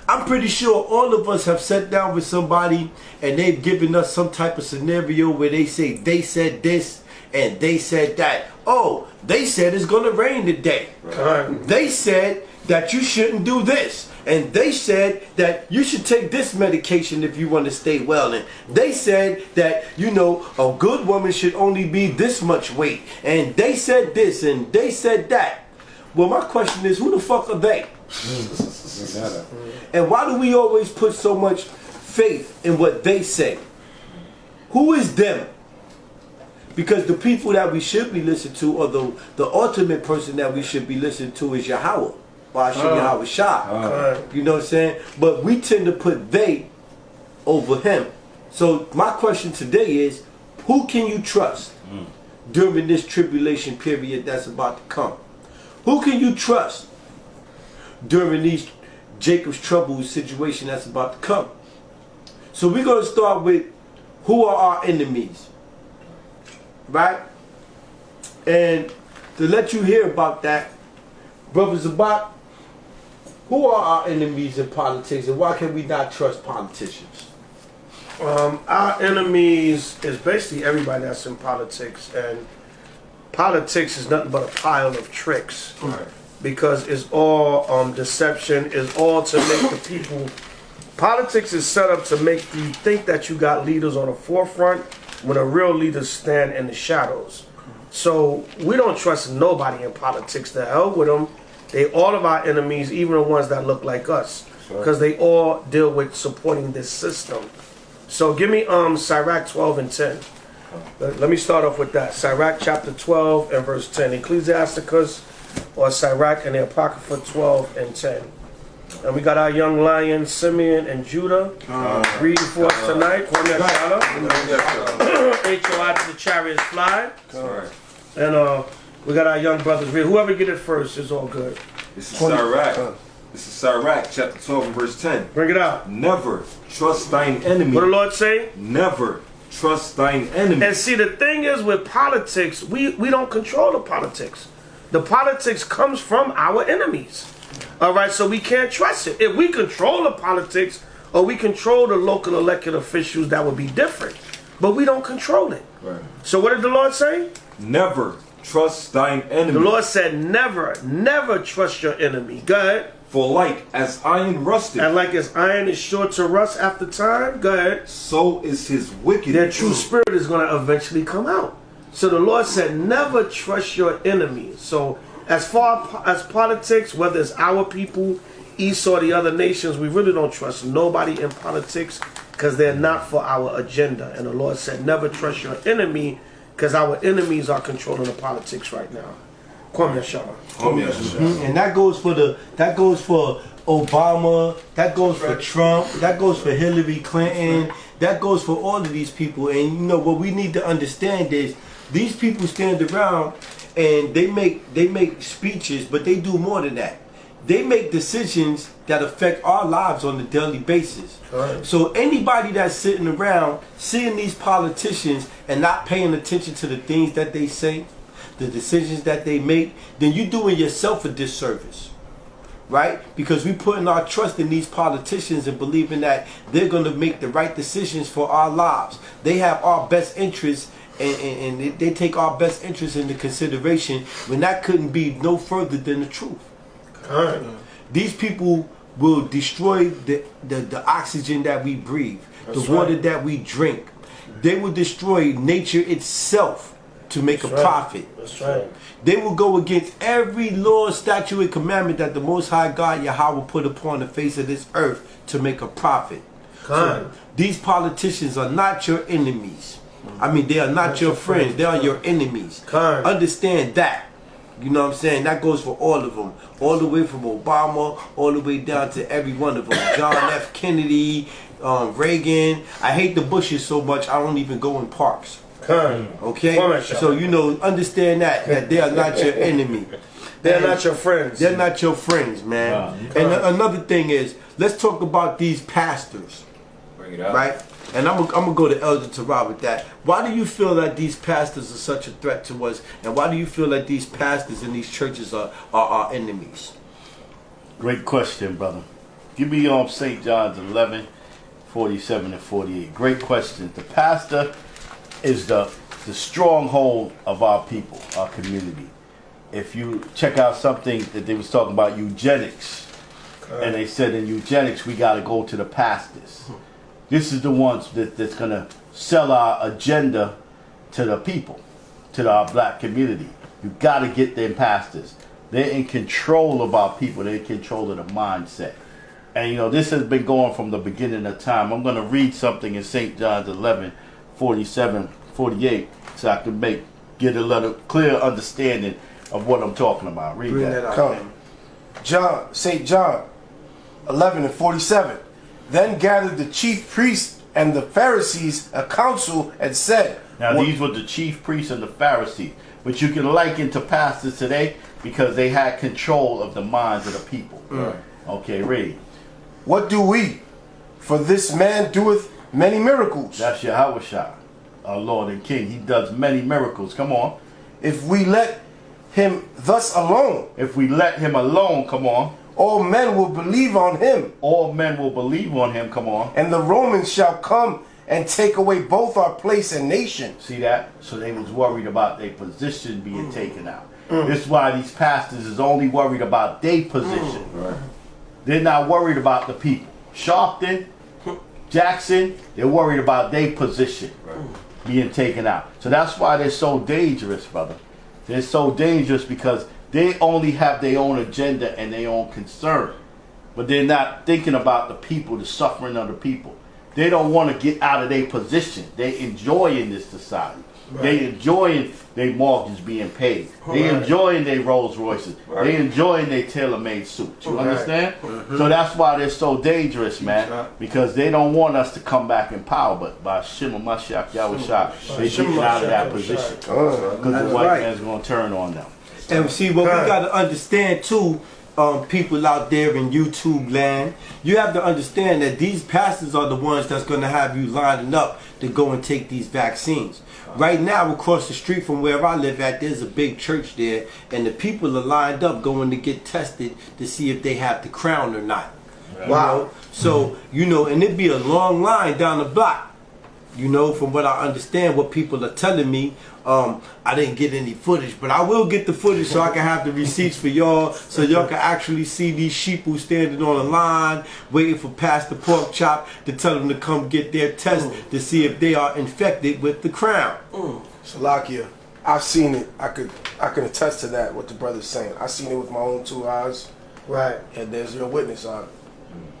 I'm pretty sure all of us have sat down with somebody and they've given us some type of scenario where they say they said this and they said that. Oh, they said it's going to rain today. Right. They said that you shouldn't do this. And they said that you should take this medication if you want to stay well. And they said that, you know, a good woman should only be this much weight. And they said this and they said that. Well, my question is, who the fuck are they? And why do we always put so much faith in what they say? Who is them? Because the people that we should be listening to, or the ultimate person that we should be listening to, is Yahweh. Yahweh Shah. You know what I'm saying? But we tend to put they over him. So my question today is, who can you trust during this tribulation period that's about to come? Who can you trust during these Jacob's trouble situation that's about to come? So we're going to start with, who are our enemies? Right? And to let you hear about that, Brother Zabach, who are our enemies in politics, and why can we not trust politicians? Our enemies is basically everybody that's in politics, and politics is nothing but a pile of tricks. Right. Because it's all deception, it's all to make the people. Politics is set up to make you think that you got leaders on the forefront when the real leaders stand in the shadows. So we don't trust nobody in politics. The hell with them. They all of our enemies, even the ones that look like us, because they all deal with supporting this system. So give me Sirach 12 and 10. Let me start off with that. Sirach chapter 12 and verse 10. Ecclesiasticus or Sirach and the Apocrypha 12 and 10. And we got our young lions, Simeon and Judah, reading for us tonight. HOI to the chariots fly. And we got our young brothers read. Whoever get it first is all good. This is Sirach. This is Sirach, chapter 12 and verse 10. Bring it out. Never trust thine enemy. What the Lord say? Never trust thine enemy. And see, the thing is with politics, we don't control the politics. The politics comes from our enemies. All right, so we can't trust it. If we control the politics or we control the local elected officials, that would be different. But we don't control it. Right. So what did the Lord say? Never trust thine enemy. The Lord said never, never trust your enemy. Go ahead. For like as iron rusted, And like as iron is sure to rust after time, go ahead. so is his wickedness. Their true spirit is going to eventually come out. So the Lord said never trust your enemies. So as far as politics, whether it's our people, Esau, the other nations, we really don't trust nobody in politics because they're not for our agenda. And the Lord said, never trust your enemy because our enemies are controlling the politics right now. Kwame Yashara. And that goes for Obama, that goes for Trump, that goes for Hillary Clinton, that goes for all of these people. And you know what we need to understand is these people stand around and they make speeches, but they do more than that. They make decisions that affect our lives on a daily basis. Right. So anybody that's sitting around seeing these politicians and not paying attention to the things that they say, the decisions that they make, then you're doing yourself a disservice. Right? Because we putting our trust in these politicians and believing that they're going to make the right decisions for our lives. They have our best interests and they take our best interests into consideration when that couldn't be no further than the truth. Right. These people will destroy the oxygen that we breathe, the water that we drink. They will destroy nature itself to make a profit. That's right. They will go against every law, statute, and commandment that the Most High God Yahweh put upon the face of this earth to make a profit. So these politicians are not your enemies. I mean, they are not your friends. They are your enemies. Understand that. You know what I'm saying? That goes for all of them. All the way from Obama, all the way down to every one of them. John F. Kennedy, Reagan. I hate the Bushes so much I don't even go in parks. Okay? So, you know, understand that they are not your enemy. They're not your friends. They're not your friends, man. And another thing is, let's talk about these pastors. Bring it out. Right? And I'm gonna go to Elder Tarah with that. Why do you feel that these pastors are such a threat to us? And why do you feel that these pastors in these churches are our enemies? Great question, brother. Give me St. John's 11, 47 and 48. Great question. The pastor is the stronghold of our people, our community. If you check out something that they was talking about eugenics, and they said in eugenics we got to go to the pastors. This is the ones that's going to sell our agenda to the people, to our black community. You got to get them pastors. They're in control of our people. They're in control of the mindset. And you know, this has been going from the beginning of time. I'm going to read something in St. John's 11, 47, 48, so I can get a little clear understanding of what I'm talking about. Read that. Come. St. John 11 and 47. Then gathered the chief priests and the Pharisees a council and said. Now these were the chief priests and the Pharisees, which you can liken to pastors today because they had control of the minds of the people. Right. Okay, read. What do we? For this man doeth many miracles. That's Yahweh, our Lord and King. He does many miracles. Come on. If we let him thus alone. If we let him alone, come on. All men will believe on him. All men will believe on him, come on. And the Romans shall come and take away both our place and nation. See that? So they was worried about their position being taken out. This is why these pastors is only worried about their position. Right. They're not worried about the people. Sharpton, Jackson, they're worried about their position being taken out. So that's why they're so dangerous, brother. They're so dangerous because they only have their own agenda and their own concern. But they're not thinking about the people, the suffering of the people. They don't want to get out of their position. They're enjoying this society. Right. They enjoying their mortgage being paid. They enjoying their Rolls Royces. They enjoying their tailor-made suits. You understand? So that's why they're so dangerous, man. Because they don't want us to come back in power. But by Shema Mashiach Yahushua, they get out of that position. Because the white man's going to turn on them. And see, what we got to understand too, people out there in YouTube land, you have to understand that these pastors are the ones that's going to have you lining up to go and take these vaccines. Right now, across the street from where I live at, there's a big church there, and the people are lined up going to get tested to see if they have the crown or not. Right. Wow. So, you know, and it'd be a long line down the block. You know, from what I understand, what people are telling me, I didn't get any footage, but I will get the footage so I can have the receipts for y'all, so y'all can actually see these sheep who standing on a line waiting for Pastor Pork Chop to tell them to come get their test to see if they are infected with the crown. Salakia, I've seen it. I can attest to that. What the brother's saying. I've seen it with my own two eyes. Right. And there's your witness on it.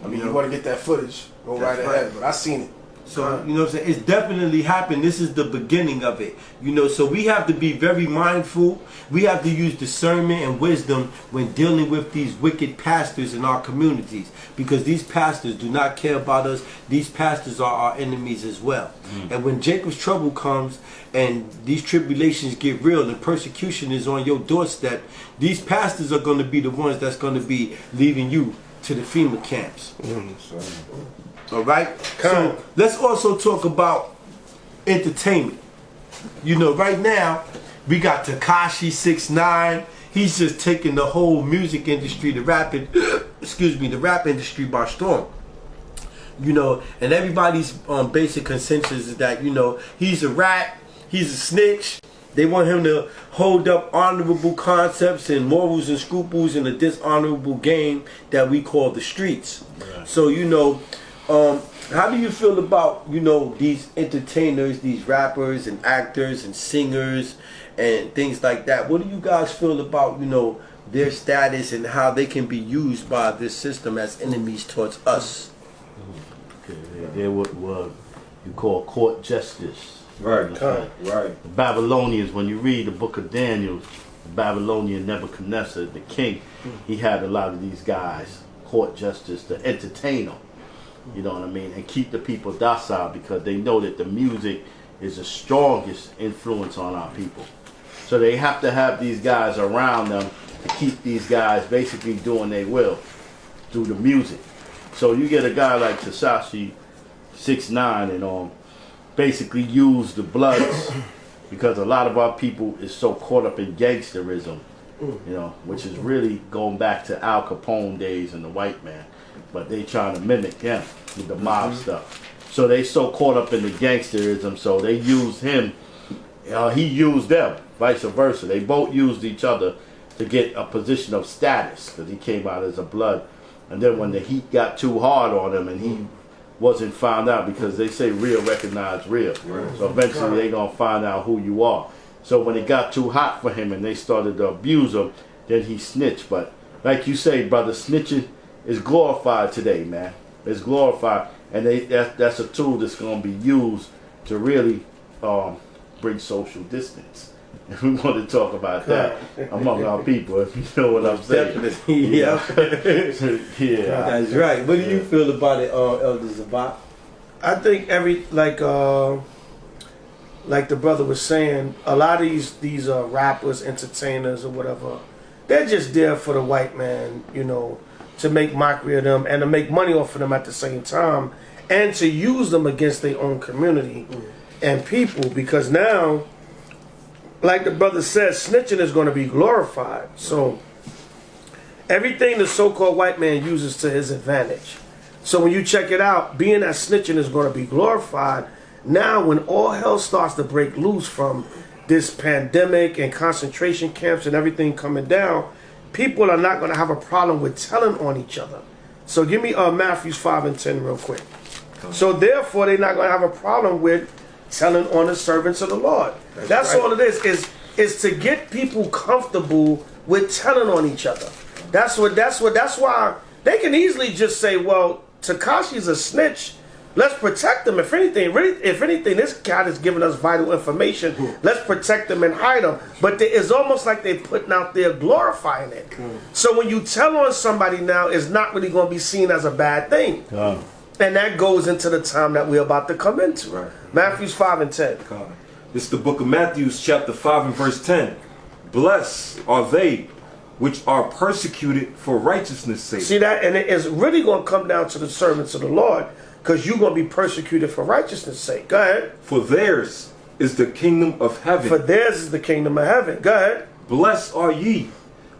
I mean, you want to get that footage, go right ahead. But I seen it. So, you know what I'm saying? It's definitely happened. This is the beginning of it. You know, so we have to be very mindful. We have to use discernment and wisdom when dealing with these wicked pastors in our communities. Because these pastors do not care about us. These pastors are our enemies as well. And when Jacob's trouble comes and these tribulations get real and persecution is on your doorstep, these pastors are going to be the ones that's going to be leading you to the FEMA camps. All right. So let's also talk about entertainment. You know, right now we got Tekashi 6ix9ine. He's just taking the whole music industry, the rap industry by storm. You know, and everybody's basic consensus is that, you know, he's a rat, he's a snitch. They want him to hold up honorable concepts and morals and scruples in a dishonorable game that we call the streets. Right. So, you know, how do you feel about, you know, these entertainers, these rappers and actors and singers and things like that? What do you guys feel about, you know, their status and how they can be used by this system as enemies towards us? Okay, they're what you call court justice. Right, right. The Babylonians, when you read the book of Daniel, the Babylonian Nebuchadnezzar, the king, he had a lot of these guys, court justice, to entertain them. You know what I mean? And keep the people docile because they know that the music is the strongest influence on our people. So they have to have these guys around them to keep these guys basically doing their will through the music. So you get a guy like Tekashi 6ix9ine and basically use the Bloods because a lot of our people is so caught up in gangsterism, you know, which is really going back to Al Capone days and the white man. But they trying to mimic him with the mob stuff. So they so caught up in the gangsterism, so they used him. He used them, vice versa. They both used each other to get a position of status because he came out as a Blood. And then when the heat got too hard on him and he wasn't found out, because they say real recognize real. Right. So eventually they're going to find out who you are. So when it got too hot for him and they started to abuse him, then he snitched. But like you say, brother, snitching is glorified today, man. It's glorified. And that's a tool that's going to be used to really bring social distance. If we want to talk about that among our people, if you know what I'm saying. Definitely, yeah. Yeah. That's right. What do you feel about it, Elder Zabach? I think like the brother was saying, a lot of these rappers, entertainers or whatever, they're just there for the white man, you know, to make mockery of them and to make money off of them at the same time and to use them against their own community and people, because now, like the brother said, snitching is going to be glorified. So everything the so-called white man uses to his advantage. So when you check it out, being that snitching is going to be glorified, now when all hell starts to break loose from this pandemic and concentration camps and everything coming down, people are not going to have a problem with telling on each other. So give me Matthew 5:10 real quick. So therefore, they're not going to have a problem with telling on the servants of the Lord. That's right. All it is to get people comfortable with telling on each other. That's why they can easily just say, well, Tekashi's a snitch. Let's protect him. If anything, this guy is giving us vital information. Let's protect him and hide him. But it's almost like they're putting out there glorifying it. So when you tell on somebody now, it's not really going to be seen as a bad thing. And that goes into the time that we're about to come into. Right. Matthew 5:10. This is the book of Matthew, chapter 5 and verse 10. Blessed are they which are persecuted for righteousness' sake. See that? And it's really going to come down to the servants of the Lord, because you're going to be persecuted for righteousness' sake. Go ahead. For theirs is the kingdom of heaven. For theirs is the kingdom of heaven. Go ahead. Blessed are ye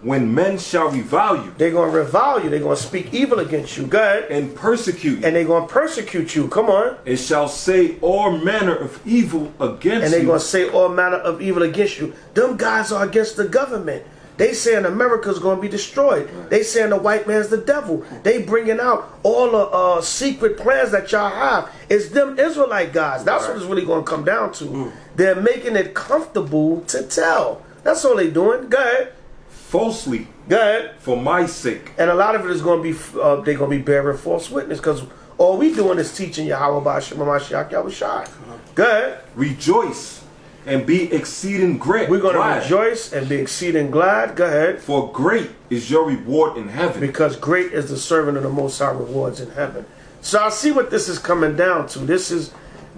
when men shall revile you. They're going to revile you. They're going to speak evil against you. Go ahead. And persecute you. And they're going to persecute you. Come on. And shall say all manner of evil against you. And they're going to say all manner of evil against you. Them guys are against the government. They saying America's going to be destroyed. They saying the white man's the devil. They bringing out all the secret plans that y'all have. It's them Israelite guys. That's what it's really going to come down to. They're making it comfortable to tell. That's all they doing. Go ahead. Falsely Go ahead. For my sake. And a lot of it is going to be, they're going to be bearing false witness because all we doing is teaching Yahweh B'Shem HaMashiach Yahushai. Go ahead. Rejoice and be exceeding great. We're going to rejoice and be exceeding glad. Go ahead. For great is your reward in heaven. Because great is the servant of the Most High rewards in heaven. So I see what this is coming down to. This is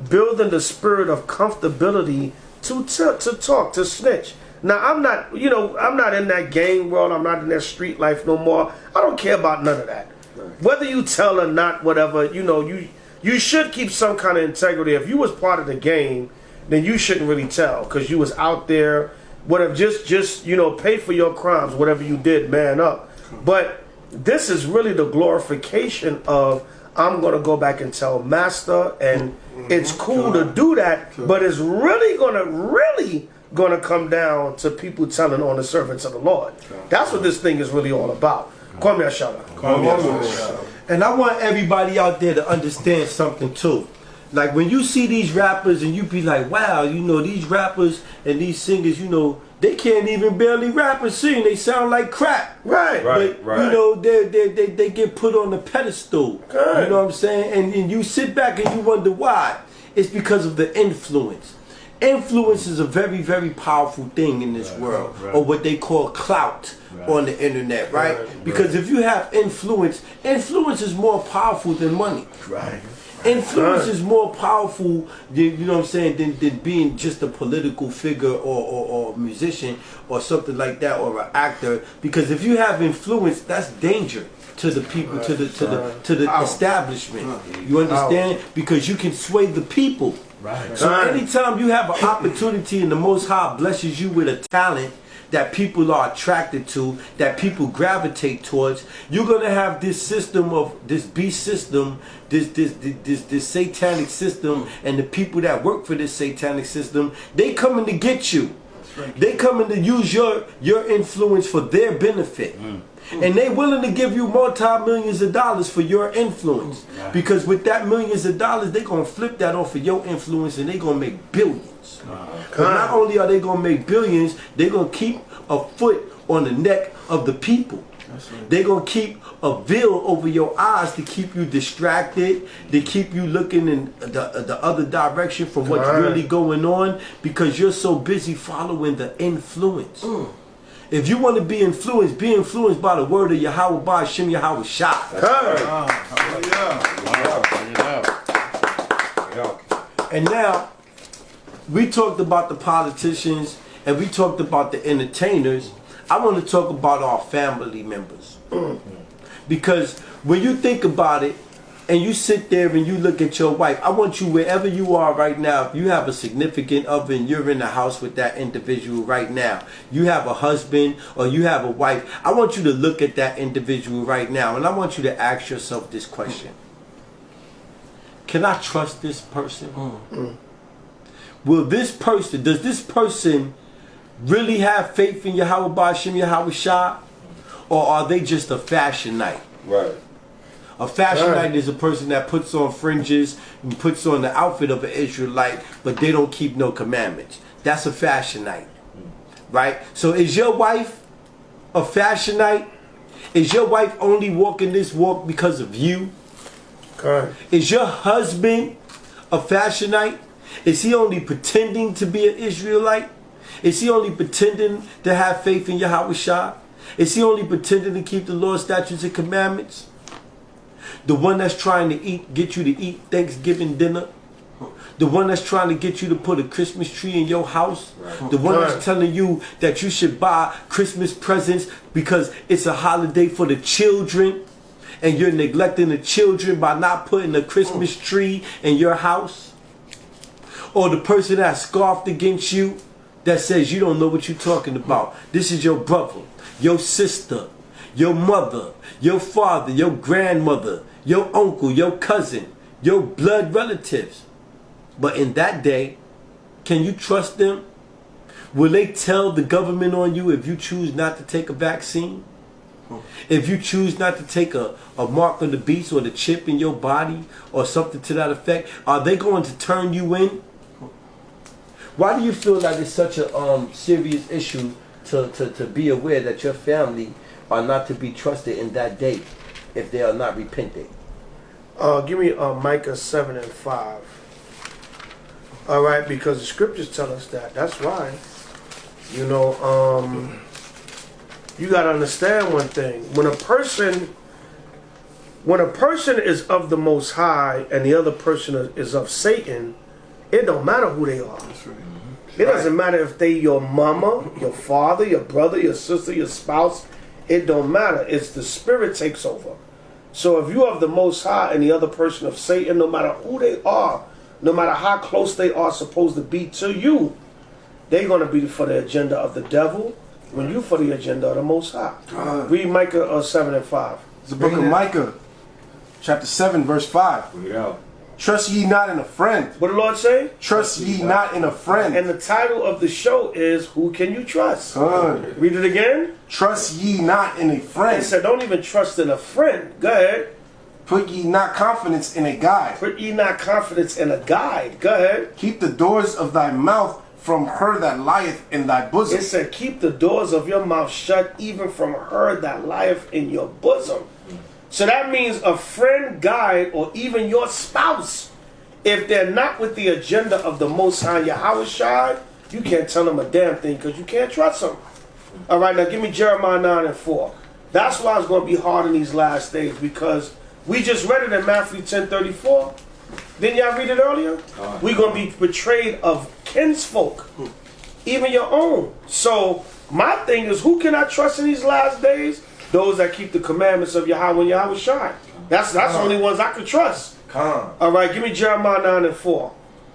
building the spirit of comfortability to talk, to snitch. Now, I'm not, I'm not in that gang world. I'm not in that street life no more. I don't care about none of that. Whether you tell or not, whatever, you should keep some kind of integrity. If you was part of the game, then you shouldn't really tell because you was out there, whatever, just pay for your crimes, whatever you did, man up. But this is really the glorification of, I'm going to go back and tell Master, and it's cool to do that, but it's really going to come down to people telling on the servants of the Lord. That's what this thing is really all about. Call me a shout out. And I want everybody out there to understand something too. Like when you see these rappers and you be like, wow, these rappers and these singers, they can't even barely rap and sing. They sound like crap. Right. But, they get put on the pedestal. Good. You know what I'm saying? And you sit back and you wonder why. It's because of the influence. Influence is a very, very powerful thing in this world, or what they call clout on the internet, right? Because if you have influence is more powerful than money. Right. Influence is more powerful than being just a political figure or musician or something like that, or an actor. Because if you have influence, that's danger to the people, to the establishment. You understand? Because you can sway the people. Right. So anytime you have an opportunity and the Most High blesses you with a talent that people are attracted to, that people gravitate towards, you're gonna have this system of this beast system, this satanic system, and the people that work for this satanic system, they coming to get you. They coming to use your influence for their benefit. And they willing to give you multi-millions of dollars for your influence. Because with that millions of dollars, they going to flip that off of your influence and they going to make billions. But not only are they going to make billions, they're going to keep a foot on the neck of the people. They're going to keep a veil over your eyes to keep you distracted, to keep you looking in the other direction from what's really going on, because you're so busy following the influence. If you want to be influenced by the word of Yahweh B'Shem Yahweh Shah. And now, we talked about the politicians and we talked about the entertainers. I want to talk about our family members. Because when you think about it, and you sit there and you look at your wife, I want you, wherever you are right now, if you have a significant other and you're in the house with that individual right now, you have a husband or you have a wife, I want you to look at that individual right now and I want you to ask yourself this question. Can I trust this person? Does this person really have faith in Yahweh B'Shem Yahweh Shah? Or are they just a fashion night? Right. A fashionite is a person that puts on fringes and puts on the outfit of an Israelite, but they don't keep no commandments. That's a fashionite, right? So is your wife a fashionite? Is your wife only walking this walk because of you? Okay. Is your husband a fashionite? Is he only pretending to be an Israelite? Is he only pretending to have faith in Yahweh Shah? Is he only pretending to keep the Lord's statutes and commandments? The one that's trying to get you to eat Thanksgiving dinner. The one that's trying to get you to put a Christmas tree in your house. The one that's telling you that you should buy Christmas presents because it's a holiday for the children. And you're neglecting the children by not putting a Christmas tree in your house. Or the person that scoffed against you that says you don't know what you're talking about. This is your brother, your sister, your mother, your father, your grandmother, your uncle, your cousin, your blood relatives. But in that day, can you trust them? Will they tell the government on you if you choose not to take a vaccine? If you choose not to take a mark of the beast or the chip in your body or something to that effect, are they going to turn you in? Why do you feel that it's such a serious issue to be aware that your family are not to be trusted in that day if they are not repenting. Give me Micah 7 and 5. All right, because the scriptures tell us that. That's why. You know, you got to understand one thing. When a person is of the Most High and the other person is of Satan, it don't matter who they are. That's right. It doesn't matter if they your mama, your father, your brother, your sister, your spouse. It don't matter. It's the spirit takes over. So if you are of the Most High and the other person of Satan, no matter who they are, no matter how close they are supposed to be to you, they're going to be for the agenda of the devil when you for the agenda of the Most High. Read Micah 7 and 5. It's the book of Micah, chapter 7, verse 5. Yeah. Trust ye not in a friend. What the Lord say? Trust ye not in a friend. And the title of the show is Who Can You Trust? Read it again. Trust ye not in a friend. It said don't even trust in a friend. Go ahead. Put ye not confidence in a guide. Put ye not confidence in a guide. Go ahead. Keep the doors of thy mouth from her that lieth in thy bosom. It said keep the doors of your mouth shut even from her that lieth in your bosom. So that means a friend, guide, or even your spouse, if they're not with the agenda of the Most High Yahweh Shai, you can't tell them a damn thing because you can't trust them. All right, now give me Jeremiah 9 and 4. That's why it's going to be hard in these last days, because we just read it in Matthew 10:34. Didn't y'all read it earlier? We're going to be betrayed of kinsfolk, even your own. So my thing is, who can I trust in these last days? Those that keep the commandments of Yahweh and Yahweh Shai. That's the only ones I could trust. All right, give me Jeremiah 9 and 4.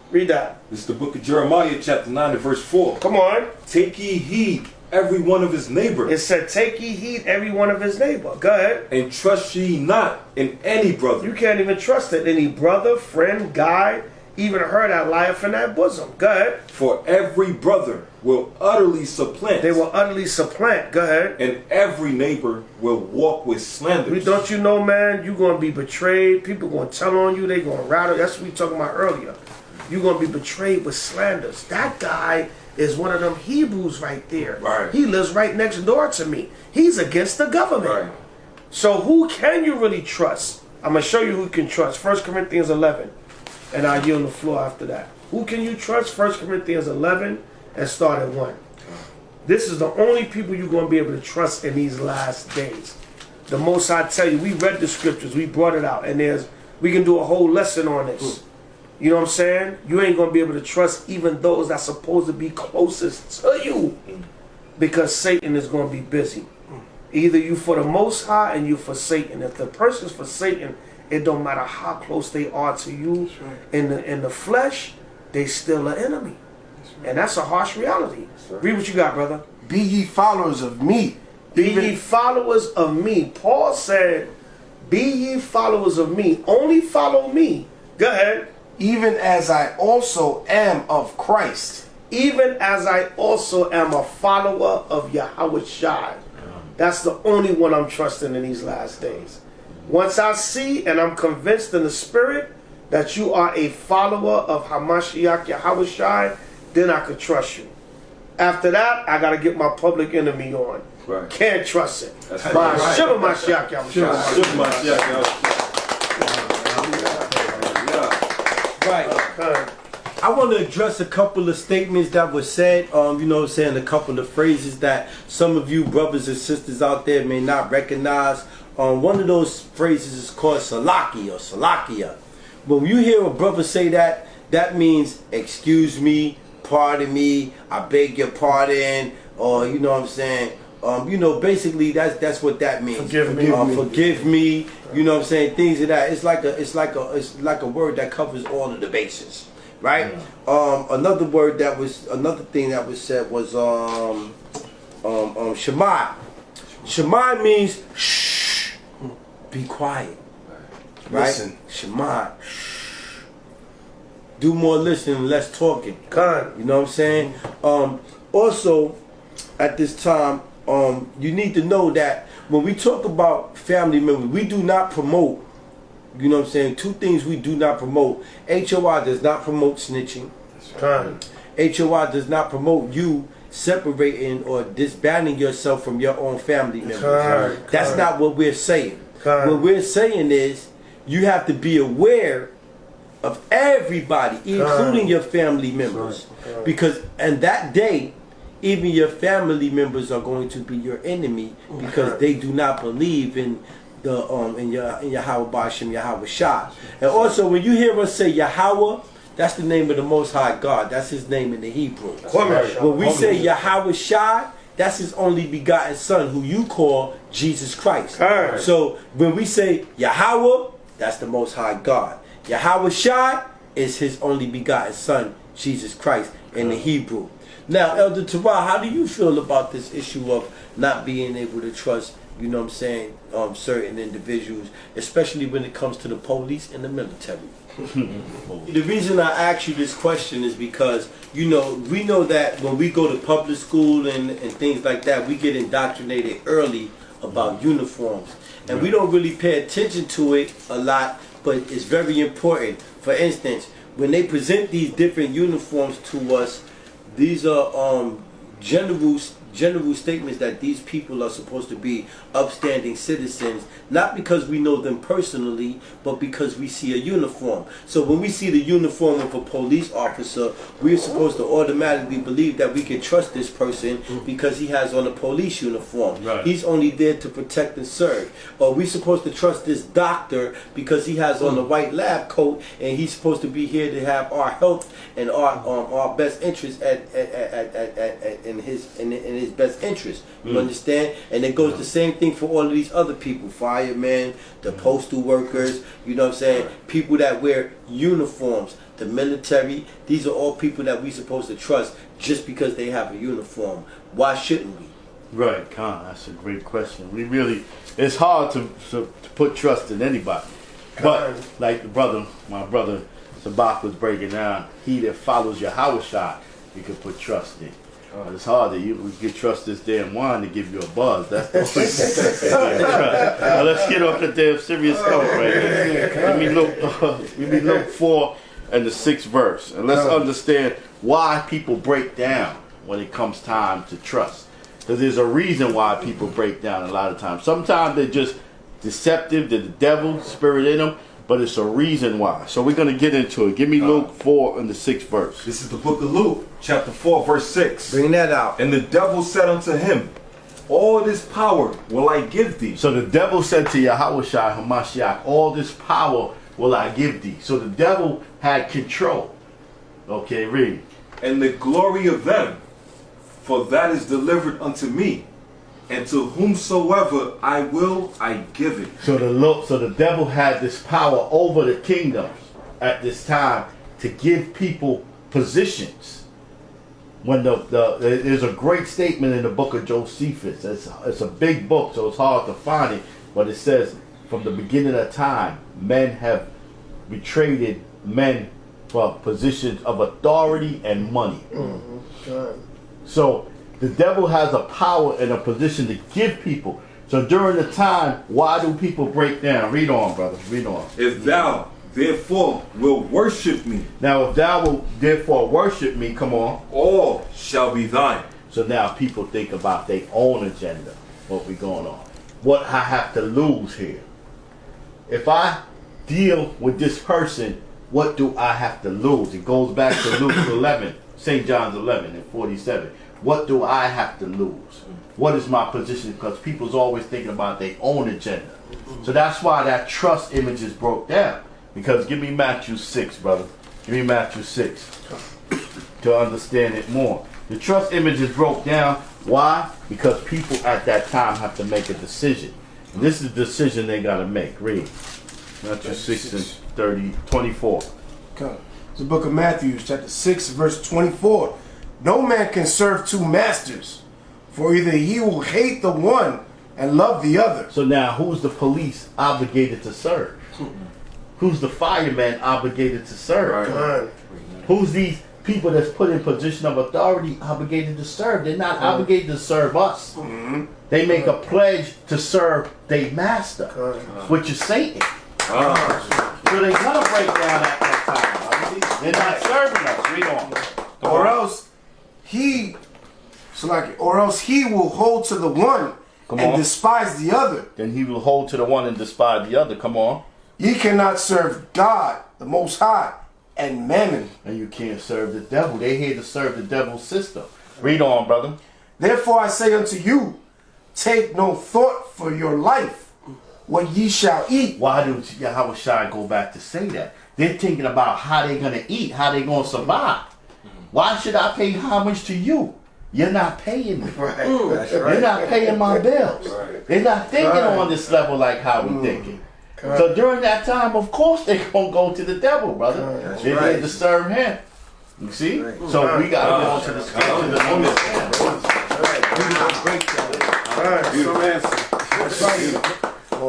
Read that. This is the book of Jeremiah, chapter 9 and verse 4. Come on. Take ye heed every one of his neighbor. It said, take ye heed every one of his neighbor. Go ahead. And trust ye not in any brother. You can't even trust it. Any brother, friend, guide, even her that lieth in that bosom. Go ahead. For every brother will utterly supplant. They will utterly supplant. Go ahead. And every neighbor will walk with slanders. Don't you know, man, you're going to be betrayed. People going to tell on you. They're going to rattle. That's what we talking about earlier. You're going to be betrayed with slanders. That guy is one of them Hebrews right there. Right. He lives right next door to me. He's against the government. Right. So who can you really trust? I'm going to show you who you can trust. 1 Corinthians 11. And I'll yield the floor after that. Who can you trust? 1 Corinthians 11 and start at 1. This is the only people you're going to be able to trust in these last days. The most I tell you, we read the scriptures, we brought it out, and we can do a whole lesson on this. You know what I'm saying? You ain't going to be able to trust even those that's supposed to be closest to you, because Satan is going to be busy. Either you for the Most High and you for Satan. If the person's for Satan, it don't matter how close they are to you in the flesh, they still an enemy. And that's a harsh reality. Read what you got, brother. Be ye followers of me. Be ye followers of me. Paul said, be ye followers of me. Only follow me. Go ahead. Even as I also am of Christ. Even as I also am a follower of Yahweh Shai. That's the only one I'm trusting in these last days. Once I see and I'm convinced in the spirit that you are a follower of Hamashiach Yahweh Shai, then I could trust you. After that, I got to get my public enemy on. Right. Can't trust it. That's By right. Shiva Mashiach Yahweh Shai. Right. I want to address a couple of statements that were said, you know what I'm saying, a couple of phrases that some of you brothers and sisters out there may not recognize. One of those phrases is called salaki or salakia. When you hear a brother say that, that means excuse me, pardon me, I beg your pardon, or you know what I'm saying. You know, basically that's what that means. Forgive me. Forgive me. You know what I'm saying? Things of that. It's like a word that covers all of the bases, right? Another thing that was said was shema. Shema means shh, be quiet, right? Listen. Shema. Shh. Do more listening, less talking. You know what I'm saying? Also, at this time, you need to know that when we talk about family members, we do not promote, you know what I'm saying, two things we do not promote. HOI does not promote snitching. HOI does not promote you separating or disbanding yourself from your own family members. Correct. That's not what we're saying. Correct. What we're saying is you have to be aware of everybody, including your family members. Because and that day, even your family members are going to be your enemy because they do not believe in the in Yahweh Bashem, Yahweh Shah. And also when you hear us say Yahweh, that's the name of the Most High God. That's his name in the Hebrew. When we say Yahweh Shah, that's his only begotten son who you call Jesus Christ. So when we say Yahweh, that's the Most High God. Yahweh Shai is his only begotten son, Jesus Christ, in the Hebrew. Now, Elder Tarah, how do you feel about this issue of not being able to trust, you know what I'm saying, certain individuals, especially when it comes to the police and the military? The reason I ask you this question is because, you know, we know that when we go to public school and things like that, we get indoctrinated early about uniforms. And we don't really pay attention to it a lot, but it's very important. For instance, when they present these different uniforms to us, these are general statements that these people are supposed to be upstanding citizens, not because we know them personally, but because we see a uniform. So when we see the uniform of a police officer, we're supposed to automatically believe that we can trust this person because he has on a police uniform. Right. He's only there to protect and serve. Or we're supposed to trust this doctor because he has on a white lab coat and he's supposed to be here to have our health and our best interest in his best interest. You understand? And it goes the same thing for all of these other people, firemen, the postal workers, you know what I'm saying? People that wear uniforms, the military, these are all people that we're supposed to trust just because they have a uniform. Why shouldn't we? Right, Khan, that's a great question. We really, it's hard to put trust in anybody. But like my brother Zabach was breaking down, he that follows Yahweh Shai, you can put trust in. But it's hard that you can trust this damn wine to give you a buzz. That's the only thing. Now let's get off the damn serious note right here. Let me look 4 and the 6th verse, and let's understand why people break down when it comes time to trust. Because there's a reason why people break down a lot of times. Sometimes they're just deceptive, they're the devil, spirit in them, but it's a reason why. So we're going to get into it. Give me Luke 4 and the 6th verse. This is the book of Luke, chapter 4, verse 6. Bring that out. And the devil said unto him, all this power will I give thee. So the devil said to Yahweh Shai Hamashiach, all this power will I give thee. So the devil had control. Okay, read. And the glory of them, for that is delivered unto me, and to whomsoever I will, I give it. So the devil had this power over the kingdoms at this time to give people positions. When there's a great statement in the book of Josephus. It's a big book, so it's hard to find it. But it says, from the beginning of time, men have betrayed men for positions of authority and money. So the devil has a power and a position to give people. So during the time, why do people break down? Read on, brother. Read on. If thou therefore will worship me. Now, if thou will therefore worship me, come on. All shall be thine. So now people think about their own agenda, what we going on. What I have to lose here. If I deal with this person, what do I have to lose? It goes back to Luke 11, St. John's 11 and 47. What do I have to lose? What is my position? Because people's always thinking about their own agenda. So that's why that trust image is broke down. Because give me Matthew 6, brother. Give me Matthew 6 to understand it more. The trust image is broke down. Why? Because people at that time have to make a decision. And this is the decision they got to make. Read. Matthew 6 and 24. Okay. It's the book of Matthew, chapter 6, verse 24. No man can serve two masters, for either he will hate the one and love the other. So now, who's the police obligated to serve? Who's the fireman obligated to serve? Who's these people that's put in position of authority obligated to serve? They're not obligated to serve us. They make a pledge to serve their master, which is Satan. So they're gonna break down at that time. They're not serving us. Read on. Or else he So like, or else he will hold to the one and despise the other. Then he will hold to the one and despise the other. Come on. Ye cannot serve God, the Most High, and mammon. And you can't serve the devil. They here to serve the devil's system. Read on, brother. Therefore I say unto you, take no thought for your life, what ye shall eat. Why do Yahweh Shai go back to say that? They're thinking about how they're going to eat, how they're going to survive. Why should I pay homage to you? You're not paying me. Right. That's right. You're not paying my bills. Right. They're not thinking on this level like how we thinking. So during that time, of course, they're going to go to the devil, brother. They're there to serve him. You see? Right. So we got to go to the scripture to understand.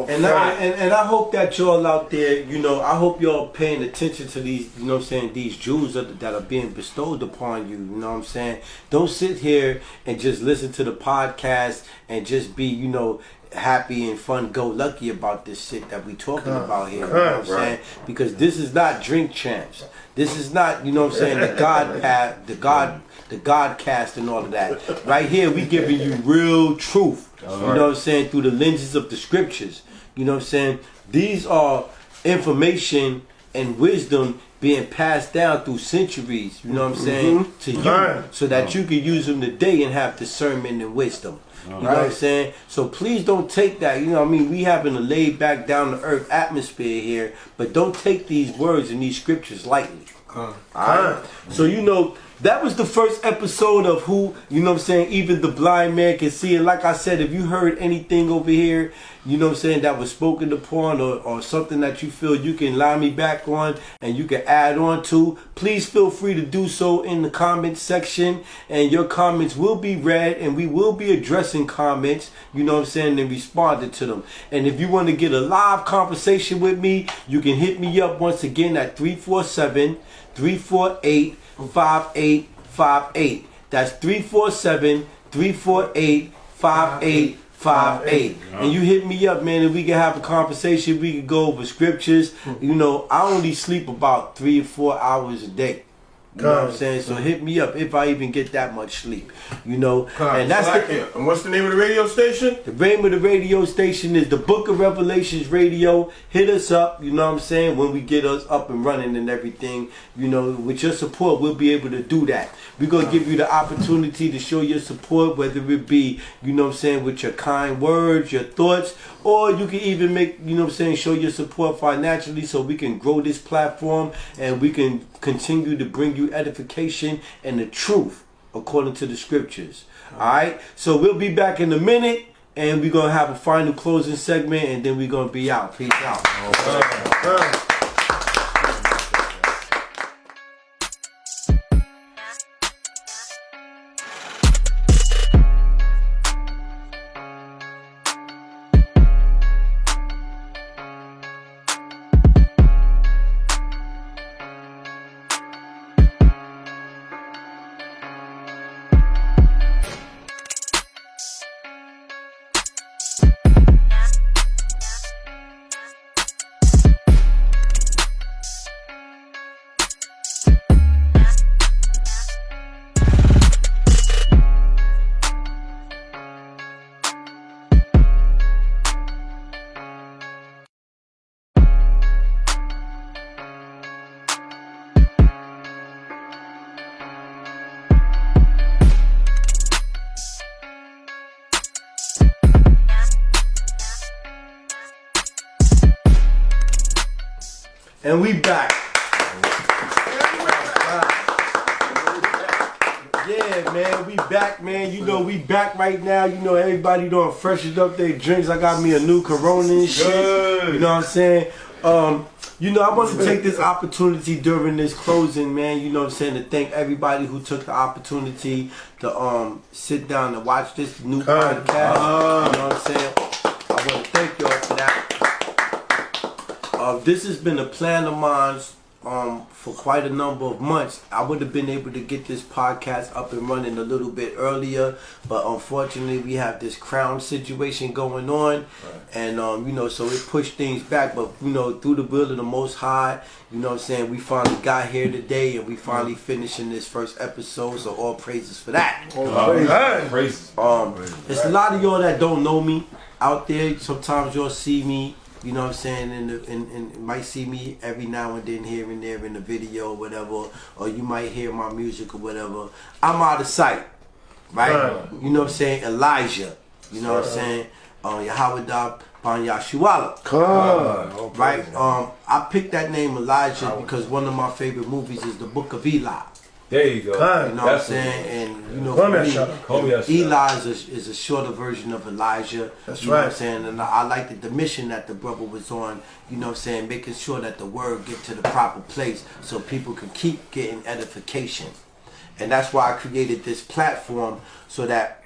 And I hope that y'all out there, you know, I hope y'all paying attention to these, you know what I'm saying, these jewels that are being bestowed upon you, you know what I'm saying? Don't sit here and just listen to the podcast and just be, you know, happy and fun-go-lucky about this shit that we talking about here, you know what I'm saying? Because this is not Drink Champs. This is not, you know what I'm saying, the God path, the Godcast and all of that. Right here, we giving you real truth. You know what I'm saying? Through the lenses of the scriptures. You know what I'm saying? These are information and wisdom being passed down through centuries, you know what I'm saying, to you, so that you can use them today and have discernment and wisdom. You know what I'm saying? So please don't take that, you know what I mean? We having a laid back, down to earth atmosphere here, but don't take these words and these scriptures lightly. Alright? So, you know, that was the first episode of Who, you know what I'm saying, Even the Blind Man Can See. And like I said, if you heard anything over here, you know what I'm saying, that was spoken upon or something that you feel you can line me back on and you can add on to, please feel free to do so in the comment section. And your comments will be read and we will be addressing comments, you know what I'm saying, and responding to them. And if you want to get a live conversation with me, you can hit me up once again at 347-348-5858. That's 347-348-5858. And you hit me up, man, and we can have a conversation. We can go over scriptures. You know, I only sleep about 3 or 4 hours a day. You know what I'm saying? So hit me up if I even get that much sleep. You know, and that's and what's the name of the radio station? The name of the radio station is the Book of Revelations Radio. Hit us up, you know what I'm saying, when we get us up and running and everything. You know, with your support, we'll be able to do that. We're going to give you the opportunity to show your support, whether it be, you know what I'm saying, with your kind words, your thoughts, or you can even make, you know what I'm saying, show your support financially so we can grow this platform and we can continue to bring you edification and the truth according to the scriptures. Alright? So we'll be back in a minute and we're going to have a final closing segment and then we're going to be out. Peace out. And we back. Yeah, man, we back, man. You know, we back right now. You know, everybody doing freshened up their drinks. I got me a new Corona and shit. You know what I'm saying? You know, I want to take this opportunity during this closing, man, you know what I'm saying, to thank everybody who took the opportunity to sit down and watch this new podcast. You know what I'm saying? I want to thank y'all for that. This has been a plan of mine, for quite a number of months. I would have been able to get this podcast up and running a little bit earlier, but unfortunately we have this crown situation going on, and so it pushed things back. But through the will of the Most High, what I'm saying, we finally got here today, and we finally finishing this first episode. So all praises for that. Praises. There's a lot of y'all that don't know me out there. Sometimes you'll see me. You know what I'm saying? And might see me every now and then here and there in the video or whatever, or you might hear my music or whatever. I'm out of sight, right? You know what I'm saying? Elijah. You know what I'm saying? Yahweh Ban Yashuala. Right? I picked that name Elijah because one of my favorite movies is the Book of Eli. There you go. You know what I'm saying? And for me, Eli is a shorter version of Elijah. That's right. Know what I'm saying? And I liked the mission that the brother was on, you know what I'm saying, making sure that the word get to the proper place so people can keep getting edification. And that's why I created this platform so that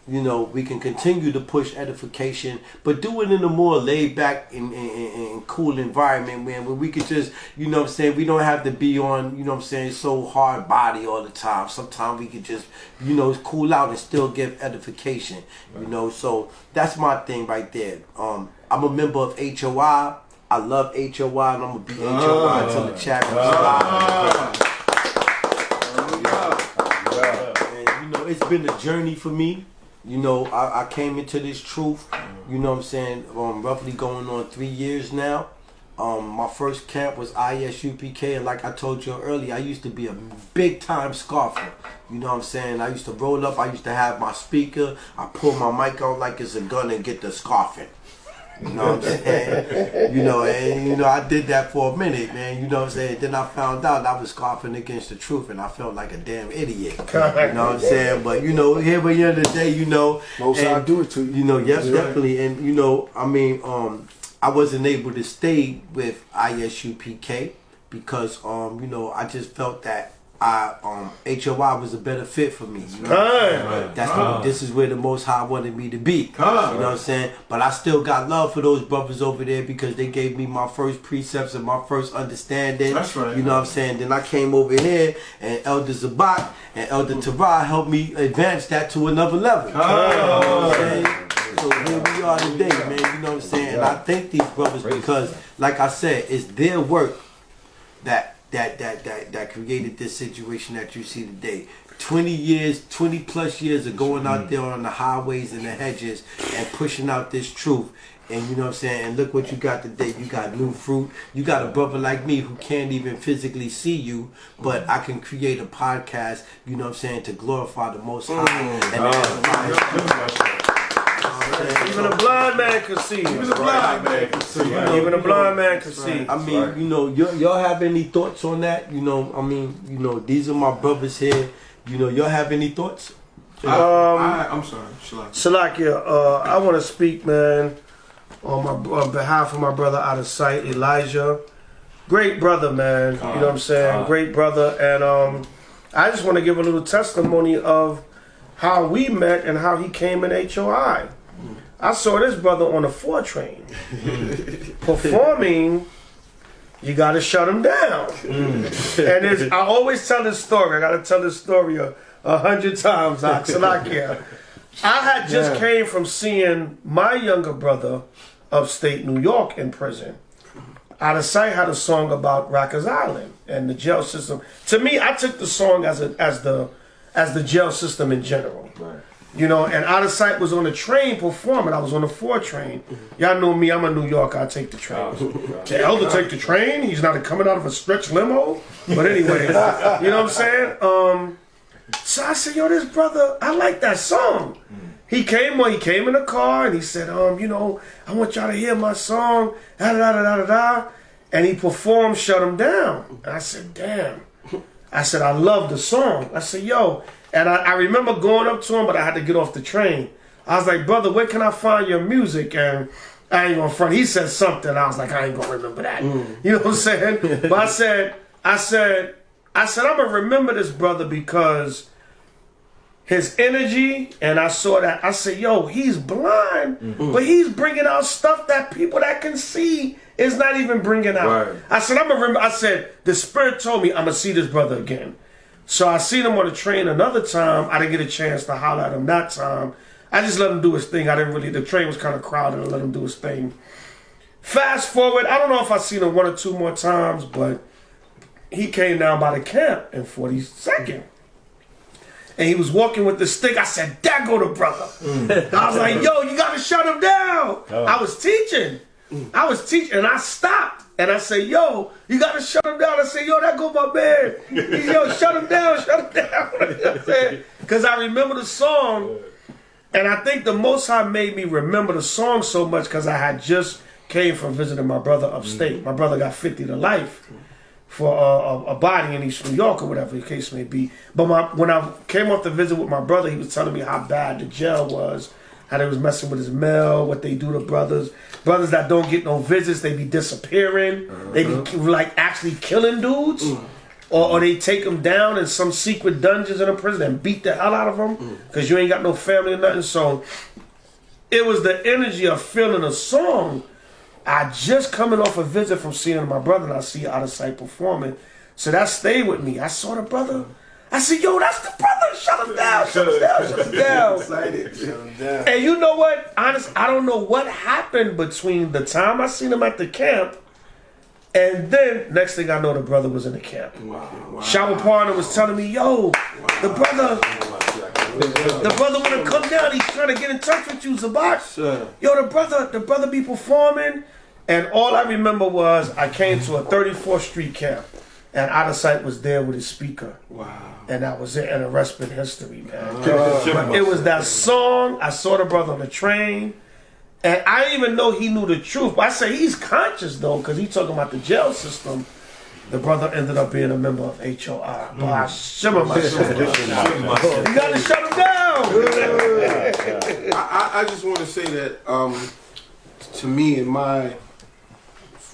we can continue to push edification, but do it in a more laid back and cool environment, man, where we could just, we don't have to be on, so hard body all the time. Sometimes we could just, cool out and still give edification, so that's my thing right there. I'm a member of HOI. I love HOI, and I'm going to be HOI until the chapter and, it's been a journey for me. I came into this truth, roughly going on 3 years now. My first camp was ISUPK, and like I told you earlier, I used to be a big time scoffer. You know what I'm saying? I used to roll up, I used to have my speaker, I pull my mic out like it's a gun and get the scoffing. You know what I'm saying? And I did that for a minute, man. You know what I'm saying? Then I found out I was scoffing against the truth, and I felt like a damn idiot. You know what I'm saying? But here by the end of the day, most I do it to you. Yes, definitely. And I wasn't able to stay with ISUPK because I just felt that HOI was a better fit for me. This is where the Most High wanted me to be. You know what I'm saying? But I still got love for those brothers over there because they gave me my first precepts and my first understanding. That's right. You know what I'm saying? Then I came over here and Elder Zabach and Elder Tarah helped me advance that to another level. You know what I'm saying? So here we are today, man. You know what I'm saying? And I thank these brothers because, like I said, it's their work that created this situation that you see today. 20 plus years of going out there on the highways and the hedges and pushing out this truth. And you know what I'm saying? And look what you got today. You got new fruit. You got a brother like me who can't even physically see you, but I can create a podcast, you know what I'm saying, to glorify the Most High and edify. Even a blind man can see. Even a blind man can see. Even a blind man can see. I mean, y'all have any thoughts on that? These are my brothers here. Y'all have any thoughts? I'm sorry, Salakia, I want to speak, man, on behalf of my brother out of sight, Elijah. Great brother, man. You know what I'm saying? Great brother. And I just want to give a little testimony of how we met and how he came in HOI. I saw this brother on a 4 train performing. You got to shut him down. And I always tell this story. I got to tell this story 100 times. I had just came from seeing my younger brother upstate New York in prison. Out of Sight had a song about Rikers Island and the jail system. To me, I took the song as the jail system in general. Right. And Out of Sight was on a train performing. I was on a 4 train. Y'all know me, I'm a New Yorker, I take the train. The elder take the train, he's not coming out of a stretch limo. But anyway, you know what I'm saying? So I said, this brother, I like that song. He came in the car and he said, I want y'all to hear my song, and he performed Shut Him Down. And I said, damn. I said, I love the song. I said, and I remember going up to him, but I had to get off the train. I was like, brother, where can I find your music? And I ain't gonna front. He said something. I was like, I ain't gonna remember that. You know what I'm saying? But I said, I'm gonna remember this brother because his energy, and I saw that. I said, yo, he's blind, but he's bringing out stuff that people that can see is not even bringing out. Right. I said, the Spirit told me I'm going to see this brother again. So I seen him on the train another time. I didn't get a chance to holler at him that time. I just let him do his thing. The train was kind of crowded. I let him do his thing. Fast forward, I don't know if I seen him 1 or 2 more times, but he came down by the camp in 42nd. And he was walking with the stick. I said, there go the brother. I was like, yo, you got to shut him down. I was teaching, and I stopped. And I said, yo, you got to shut him down. I said, yo, that go my man. Yo, shut him down. Because I remember the song. And I think the Most High made me remember the song so much because I had just came from visiting my brother upstate. My brother got 50 to life for a body in East New York or whatever the case may be. But when I came off the visit with my brother, he was telling me how bad the jail was, how they was messing with his mail, what they do to brothers. Brothers that don't get no visits, they be disappearing. They be like actually killing dudes. Or they take them down in some secret dungeons in a prison and beat the hell out of them because you ain't got no family or nothing. So it was the energy of feeling a song. I just coming off a visit from seeing my brother, and I see Out of Sight performing. So that stayed with me. I saw the brother. I said, yo, that's the brother. Shut him down. Shut him down. Shut him down. And you know what? Honest, I don't know what happened between the time I seen him at the camp and then next thing I know, the brother was in the camp. Shower partner was telling me, yo, the brother want to come down. He's trying to get in touch with you, Zabach. Yo, the brother be performing. And all I remember was I came to a 34th Street camp, and Out of Sight was there with his speaker. Wow. And that was it, and the rest been history, man. But it was that song. I saw the brother on the train. And I didn't even know he knew the truth. But I say he's conscious, though, because he's talking about the jail system. The brother ended up being a member of HOI. Boy, I shimmer my soul. You got to shut him down. I just want to say that, to me,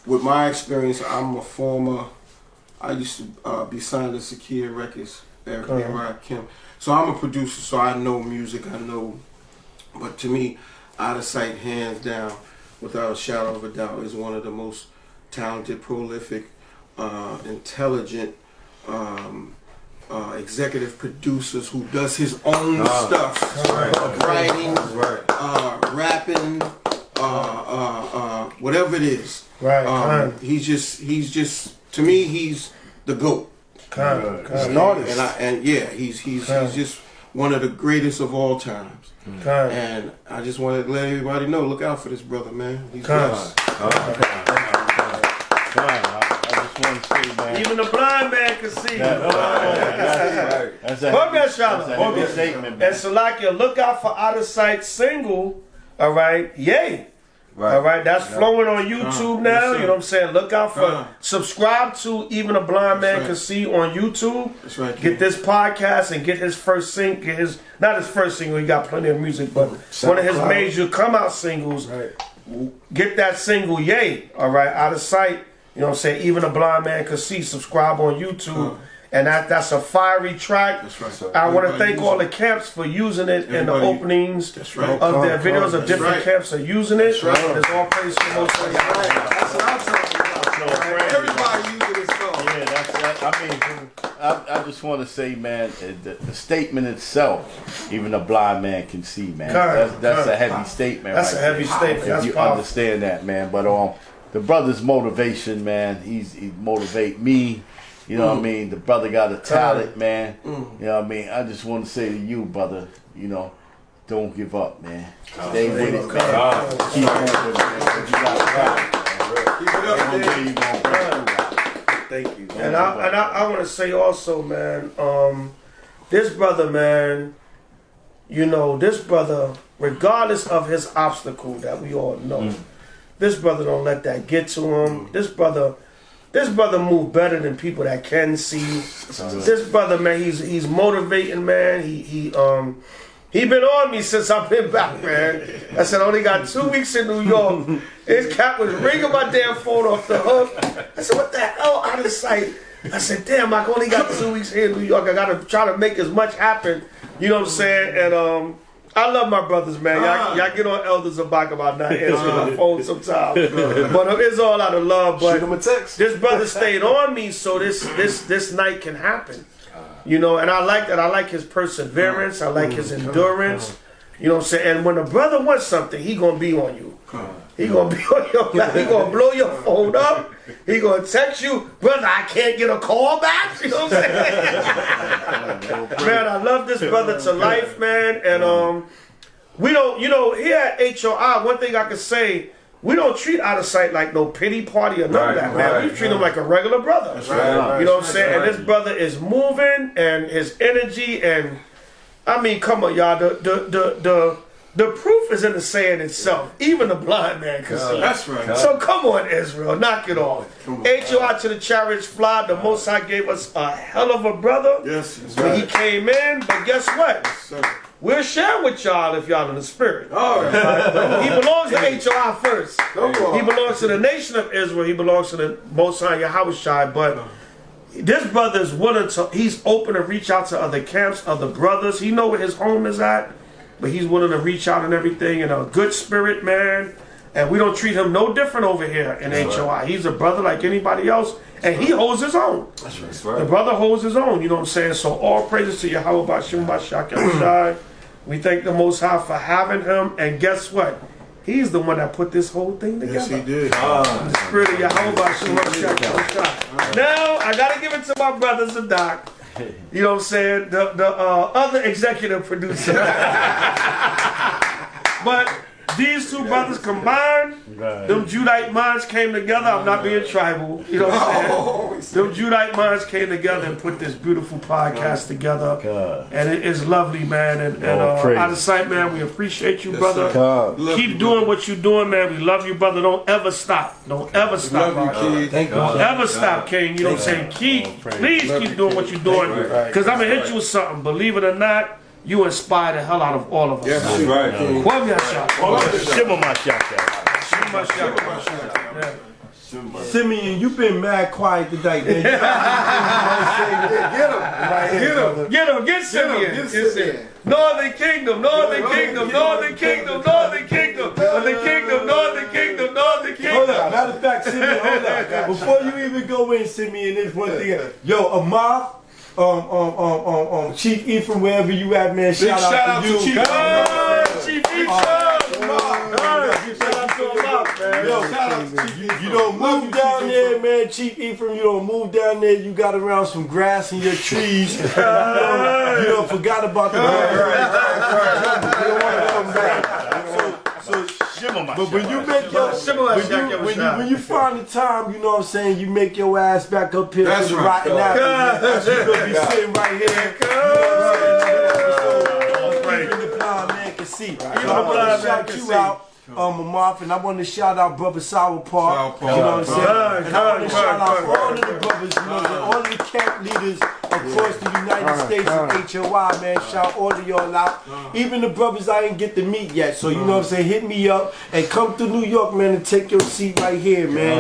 with my experience, I'm a former. I used to be signed to Secure Records, Rod Kim. So I'm a producer, so I know music. I know, but to me, Out of Sight, hands down, without a shadow of a doubt, is one of the most talented, prolific, intelligent, executive producers who does his own stuff, writing, rapping, whatever it is. He's just to me, he's the GOAT. He's an artist, he's just one of the greatest of all times. And I just want to let everybody know, look out for this brother, man. He's blessed. Even the blind man can see. That's a heavy statement, man. And Salakia, look out for Out of Sight single. All right, yay. All right, that's flowing on YouTube now. You know what I'm saying? Look out for, subscribe to Even a Blind Man Can See on YouTube. That's right. Get this podcast and get his first single. Not his first single, he got plenty of music, but one of his major come out singles. Get that single, yay. All right, Out of Sight. You know what I'm saying? Even a Blind Man Can See. Subscribe on YouTube. And that's a fiery track. That's right. I want to thank all the camps for using it in the openings of their videos of different camps are using it. It's all praise to the Most High. That's what I'm talking about. Everybody using this song. Yeah, that's that. I mean, I just want to say, man, the statement itself, even a blind man can see, man. That's a heavy statement. That's a heavy statement. If you understand that, man. But the brother's motivation, man, he motivate me. You know what I mean? The brother got a talent, man. You know what I mean? I just want to say to you, brother, you know, don't give up, man. Stay with it, man. Keep moving, man. You got a talent. Keep it up, man. Thank you. And I want to say also, man, this brother, man, you know, this brother, regardless of his obstacle that we all know, this brother don't let that get to him. This brother move better than people that can see. This brother, man, he's motivating, man. He been on me since I've been back, man. I said, I only got 2 weeks in New York. His cat was ringing my damn phone off the hook. I said, what the hell, Out of Sight? I said, damn, I only got 2 weeks here in New York. I got to try to make as much happen. You know what I'm saying? And I love my brothers, man. Y'all get on Elder Zabach about not answering my phone sometimes. But it's all out of love. But shoot him a text. This brother stayed on me so this night can happen. You know, and I like that. I like his perseverance. I like his endurance. You know what I'm saying? And when a brother wants something, he gonna be on you. He gonna be on your back. He gonna blow your phone up. He gonna text you, brother, I can't get a call back. You know what I'm saying? Man, I love this brother to life, man. And we don't, you know, here at HOI, one thing I can say, we don't treat Out of Sight like no pity party or none of that, man. We treat him like a regular brother. You know what I'm saying? And this brother is moving, and his energy, and I mean, come on, y'all. The proof is in the saying itself. Even the blind man can see. That's right. So come on, Israel, knock it off. HOI to the chariots fly. The Most High gave us a hell of a brother. Yes. When he came in, but guess what? We'll share with y'all if y'all in the spirit. All right. He belongs to HOI first. He belongs to the nation of Israel. He belongs to the Most High Yahushua. But this brother is willing to, he's open to reach out to other camps, other brothers. He know where his home is at, but he's willing to reach out and everything in a good spirit, man. And we don't treat him no different over here in HOI. He's a brother like anybody else, and he holds his own. That's right. The brother holds his own, you know what I'm saying? So all praises to Yahweh Bashim Bashak Yahushai. We thank the Most High for having him, and guess what? He's the one that put this whole thing together. Yes, he did. The spirit of Yahweh Bashim Bashak Yahushai. Now, I got to give it to my brother Zabach. You know what I'm saying? The other executive producer. But these two brothers combined, them Judite minds came together. I'm not being tribal. You know what I'm saying? Them Judite minds came together and put this beautiful podcast together. And it is lovely, man. And Out of Sight, man, we appreciate you, brother. Keep doing what you're doing, man. We love you, brother. Don't ever stop. Don't ever stop. Don't ever stop, King. You know what I'm saying? Please keep doing what you're doing. Because I'm going to hit you with something. Believe it or not, you inspire the hell out of all of us. Yes, that's right. Kwame Ashak. Shimmer my shot. Simeon, you've been mad quiet tonight, man. Get Simeon. Northern Kingdom. Hold up. Matter of fact, Simeon, hold up. Before you even go in, Simeon, there's one thing. Yo, Amar, Chief Ephraim, wherever you at, man, shout out to you. Chief Ephraim. You don't move down there, man, Chief Ephraim. You don't move down there. You got around some grass in your trees. You don't forgot about the grass. You don't want to come back. But when you make when you find the time, you know what I'm saying, you make your ass back up here to the rotten apple. You're gonna be sitting right here. Even the blind man can see. So I want to shout you out, Marv, and I want to shout out Brother Sour Park. You know what I'm saying? And I want to shout out all of the brothers, you know, all of the camp leaders across the United States of HOI, man. Shout all of y'all out. Even the brothers I didn't get to meet yet. So, you know what I'm saying? Hit me up and come to New York, man, and take your seat right here, man.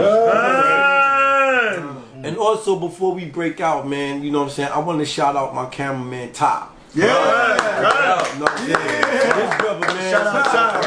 And also, before we break out, man, you know what I'm saying? I want to shout out my cameraman, Ty. You know what I'm saying? This brother, man. Shout out Ty.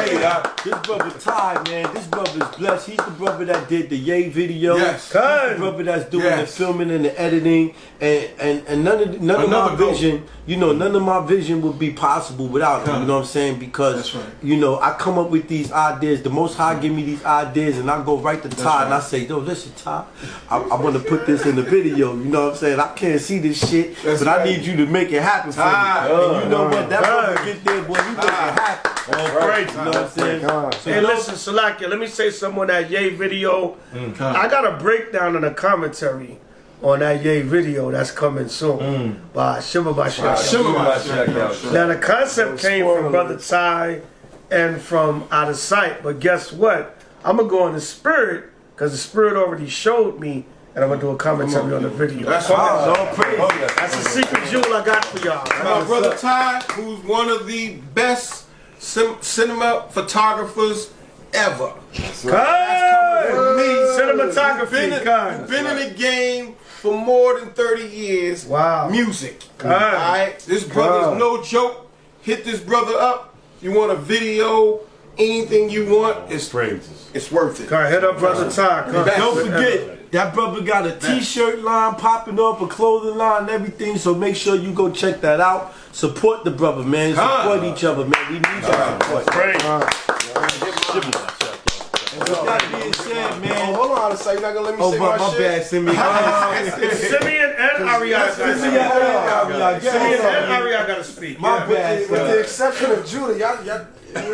This brother Ty, man. This brother is blessed. He's the brother that did the Yay video. Yes. He's the brother that's doing the filming and the editing. And none of my vision, you know, none of my vision would be possible without him. You know what I'm saying? Because, you know, I come up with these ideas. The Most High give me these ideas, and I go right to Ty and I say, yo, listen, Ty, I want to put this in the video. You know what I'm saying? I can't see this shit, but I need you to make it happen for me. And you know what? That brother get there, boy, you make it happen. You know what I'm saying? So hey, listen, Salakia, let me say something on that Yay video. I got a breakdown and a commentary on that Yay video that's coming soon by Shimmer Bashak. Now, the concept came from Brother Ty and from Out of Sight, but guess what? I'm going to go in the spirit because the spirit already showed me. And I'm going to do a commentary on the video. That's That's a secret jewel I got for y'all. My brother Ty, who's one of the best cinema photographers ever. Cinematography. Been in the game for more than 30 years. Wow. Music. God. Alright? This brother's no joke. Hit this brother up. You want a video, anything you want, it's Praises. it's worth it. God, hit up Brother Todd. Don't forget, that brother got a t-shirt line popping up, a clothing line and everything, so make sure you go check that out. Support the brother, man. Support each other, man. We need your support. With that being said, man. Hold on, so you're not gonna let me say my shit? Bad, Simeon. Simeon and Ariana. Simeon and Ariana gotta speak. My bad, With the exception of Judah, y'all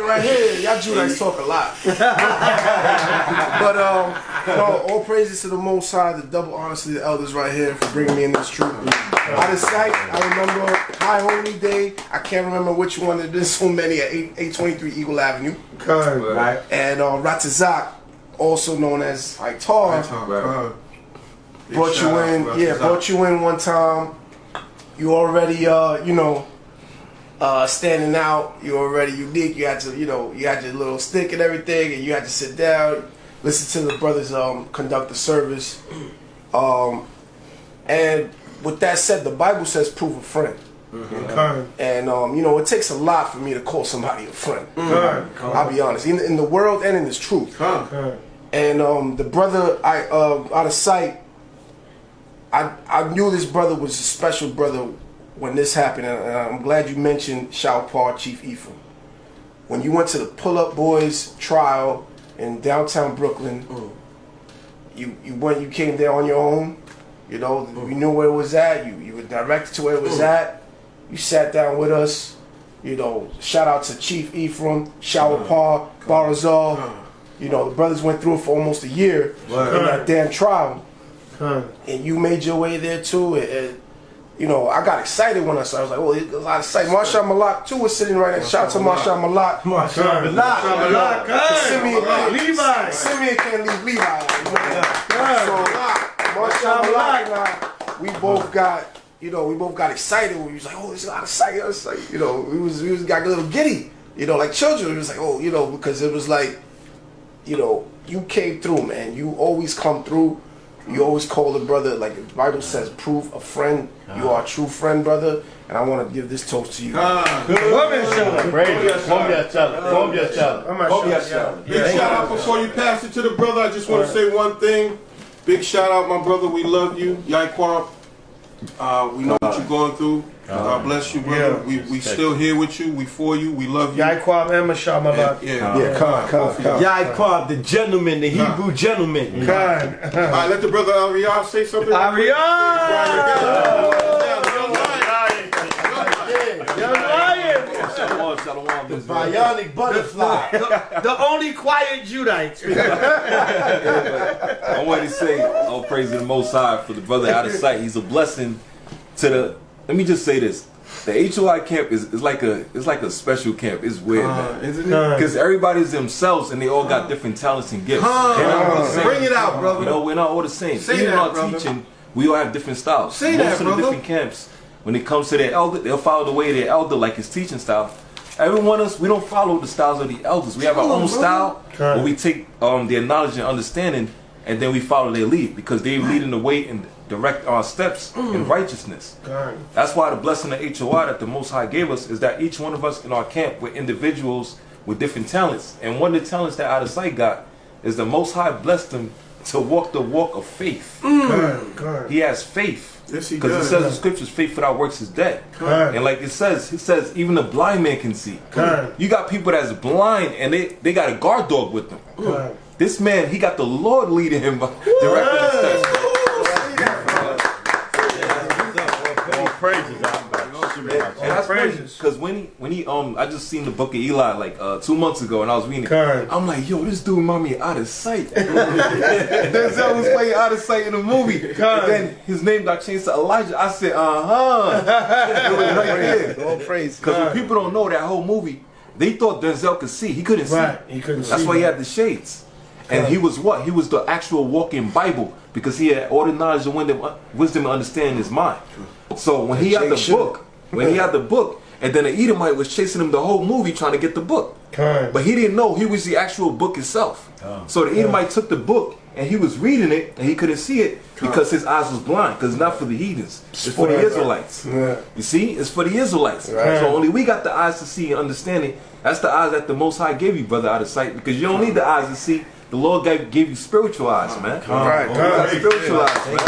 right here, y'all Judites talk a lot. But no, all praises to the Most High, the double honors to the elders right here for bringing me in this truth. Out of sight, I remember High Holy Day. I can't remember which one. There's so many at 823 Eagle Avenue. Right. And Zabach, also known as Tarah, brought you in. Yeah, brought you in one time. You already, standing out. You already unique. You had to, you had your little stick and everything, and you had to sit down, listen to the brothers conduct the service. And with that said, the Bible says prove a friend. And it takes a lot for me to call somebody a friend. I'll be honest, in the world and in this truth. And the brother, out of sight, I knew this brother was a special brother when this happened, and I'm glad you mentioned Shalpar Chief Ephraim. When you went to the Pull Up Boys trial in downtown Brooklyn, you came there on your own. You knew where it was at. You were directed to where it was at. You sat down with us. Shout out to Chief Ephraim, Shalpar, Barazal. The brothers went through it for almost a year in that damn trial. And you made your way there too. And I got excited when I saw it. I was like, oh, there's a lot of sight. Marshall Malak too was sitting right there. Shout out to Marshall Malak. Simeon can't leave Levi. So Marshall Malak and I, we both got excited when we was like, oh, there's a lot of sight. I was like, we got a little giddy, like children. We was like, oh, because it was like, you came through, man. You always come through. You always call the brother, like the Bible says, prove a friend. You are a true friend, brother. And I want to give this toast to you. Big shout out before you pass it to the brother. I just want to say one thing. Big shout out, my brother. We love you. Yaikwab. We know what you're going through. God bless you, brother. We still here with you. We for you. We love you. Yaikwab and Marshall Malak. Yaikwab, the gentleman, the Hebrew gentleman. All right, let the brother Ariah say something. The bionic butterfly. The only quiet Judite. I want to say, all praise to the Most High for the brother out of sight. He's a blessing to the. Let me just say this: the HOI camp is like a special camp. It's weird, man, isn't it? Because everybody's themselves and they all got different talents and gifts. Bring it out, brother. We're not all the same. Say Even that, our brother. teaching, we all have different styles. Say Most that, of the brother. different camps, when it comes to their elder, they'll follow the way of their elder, like his teaching style. Every one of us, we don't follow the styles of the elders. We have our own style, where we take their knowledge and understanding, and then we follow their lead, because they lead in the way and direct our steps in righteousness. That's why the blessing of HOI that the Most High gave us is that each one of us in our camp were individuals with different talents. And one of the talents that Out of Sight got is the Most High blessed him to walk the walk of faith. He has faith. Yes, he because it does. says in scriptures, faith without works is dead. And like it says even the blind man can see. You got people that's blind and they got a guard dog with them. This man, he got the Lord leading him directing his steps. And that's crazy, because when he I just seen the book of Eli like 2 months ago, and I was reading it. I'm like, yo, this dude remind me of Out of Sight. Denzel was playing Out of Sight in the movie. And then his name got changed to Elijah. I said, It was right there. All praise. Because when people don't know that whole movie, they thought Denzel could see. He couldn't see. He couldn't see. That's why he had the shades. And he was what? He was the actual walking Bible, because he had all the knowledge and wisdom and understanding in his mind. So when he had the book, and then the Edomite was chasing him the whole movie trying to get the book. But he didn't know he was the actual book itself. So the Edomite took the book and he was reading it and he couldn't see it because his eyes was blind. Because it's not for the heathens, it's for the Israelites. Yeah. You see, it's for the Israelites. Right. So only we got the eyes to see and understand it. That's the eyes that the Most High gave you, brother, out of sight. Because you don't need the eyes to see. The Lord gave you spiritual eyes, man. Right. You got spiritual eyes, man.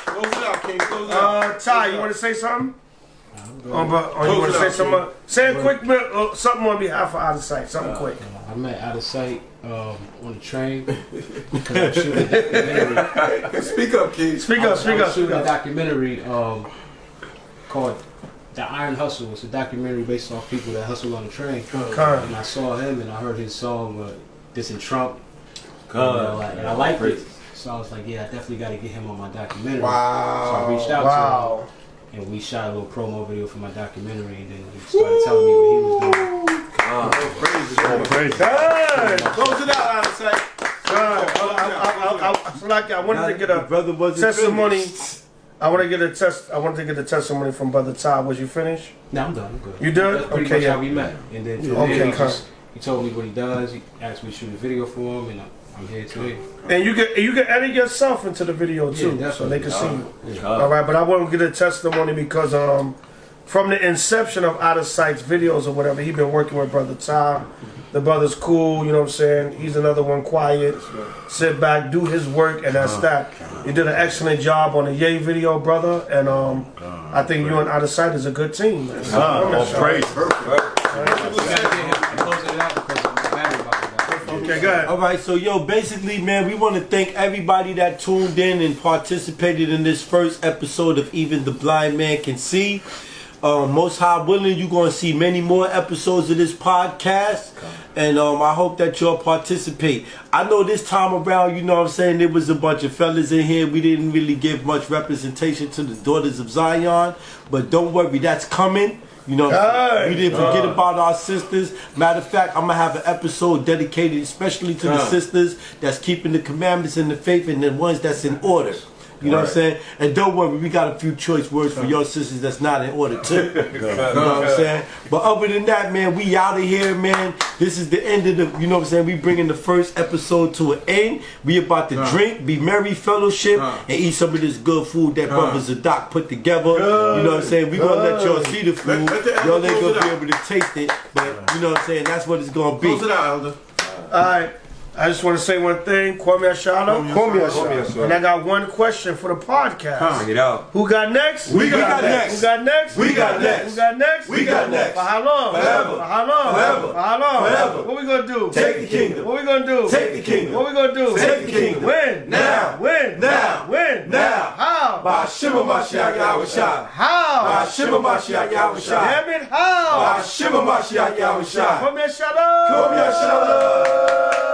Close it out, King. Close it out. Ty, you want to say something? You want to say something? Say a quick something on behalf of Out of Sight. Something quick. I met Out of Sight on the train because I'm shooting a documentary. Speak up, King. Speak up. Shooting a documentary called The Iron Hustle. It's a documentary based off people that hustle on the train. And I saw him and I heard his song, Dissing Trump. And I liked it. So I was like, yeah, I definitely got to get him on my documentary. Wow. So I reached out to him. And we shot a little promo video for my documentary, and then he started telling me what he was doing. Close it out, Out of Sight. I wanted to get a testimony. I wanted to get a testimony from Brother Todd. Was you finished? No, I'm done. I'm good. You done? That's pretty Okay, much yeah. how we met. And then he told me what he does. He asked me to shoot a video for him, and I'm here today. And you can edit yourself into the video too, so they can see you. All right, but I want to get a testimony because from the inception of Out of Sight's videos or whatever, he been working with Brother Tom. The brother's cool, you know what I'm saying? He's another one quiet, sit back, do his work, and that's that. You did an excellent job on the Ye video, brother, and I think you and Out of Sight is a good team. Praise. Okay, go ahead. All right, so basically, man, we want to thank everybody that tuned in and participated in this first episode of Even the Blind Man Can See. Most High willing, you're going to see many more episodes of this podcast. And I hope that y'all participate. I know this time around, you know what I'm saying, there was a bunch of fellas in here. We didn't really give much representation to the daughters of Zion. But don't worry, that's coming. You know, we didn't forget about our sisters. Matter of fact, I'm going to have an episode dedicated especially to the sisters that's keeping the commandments and the faith and the ones that's in order. You know what I'm saying? And don't worry, we got a few choice words for your sisters that's not in order too. You know what I'm saying? But other than that, man, we out of here, man. This is the end of the, you know what I'm saying? We bringing the first episode to an end. We about to drink, be merry, fellowship, and eat some of this good food that Brother Zabach put together. You know what I'm saying? We gonna let y'all see the food. Y'all ain't gonna be able to taste it, but you know what I'm saying? That's what it's gonna be. Close it out, Elder. All right. I just want to say one thing. Kwame Ashala. And I got one question for the podcast. Bring it out. Who got next? We got next. Who got next? We got next. Who got next? We got next. For how long? Forever. For how long? Forever. For how long? Forever. What we gonna do? Take the kingdom. What we gonna do? Take the kingdom. What we gonna do? Take the kingdom. When? Now. When? Now. When? Now. How? By Shema Mashiach Yahushua. How? By Shema Mashiach Yahushua. Damn it, how? By Shema Mashiach Yahushua. Kwame Ashala. Come here, Shalom.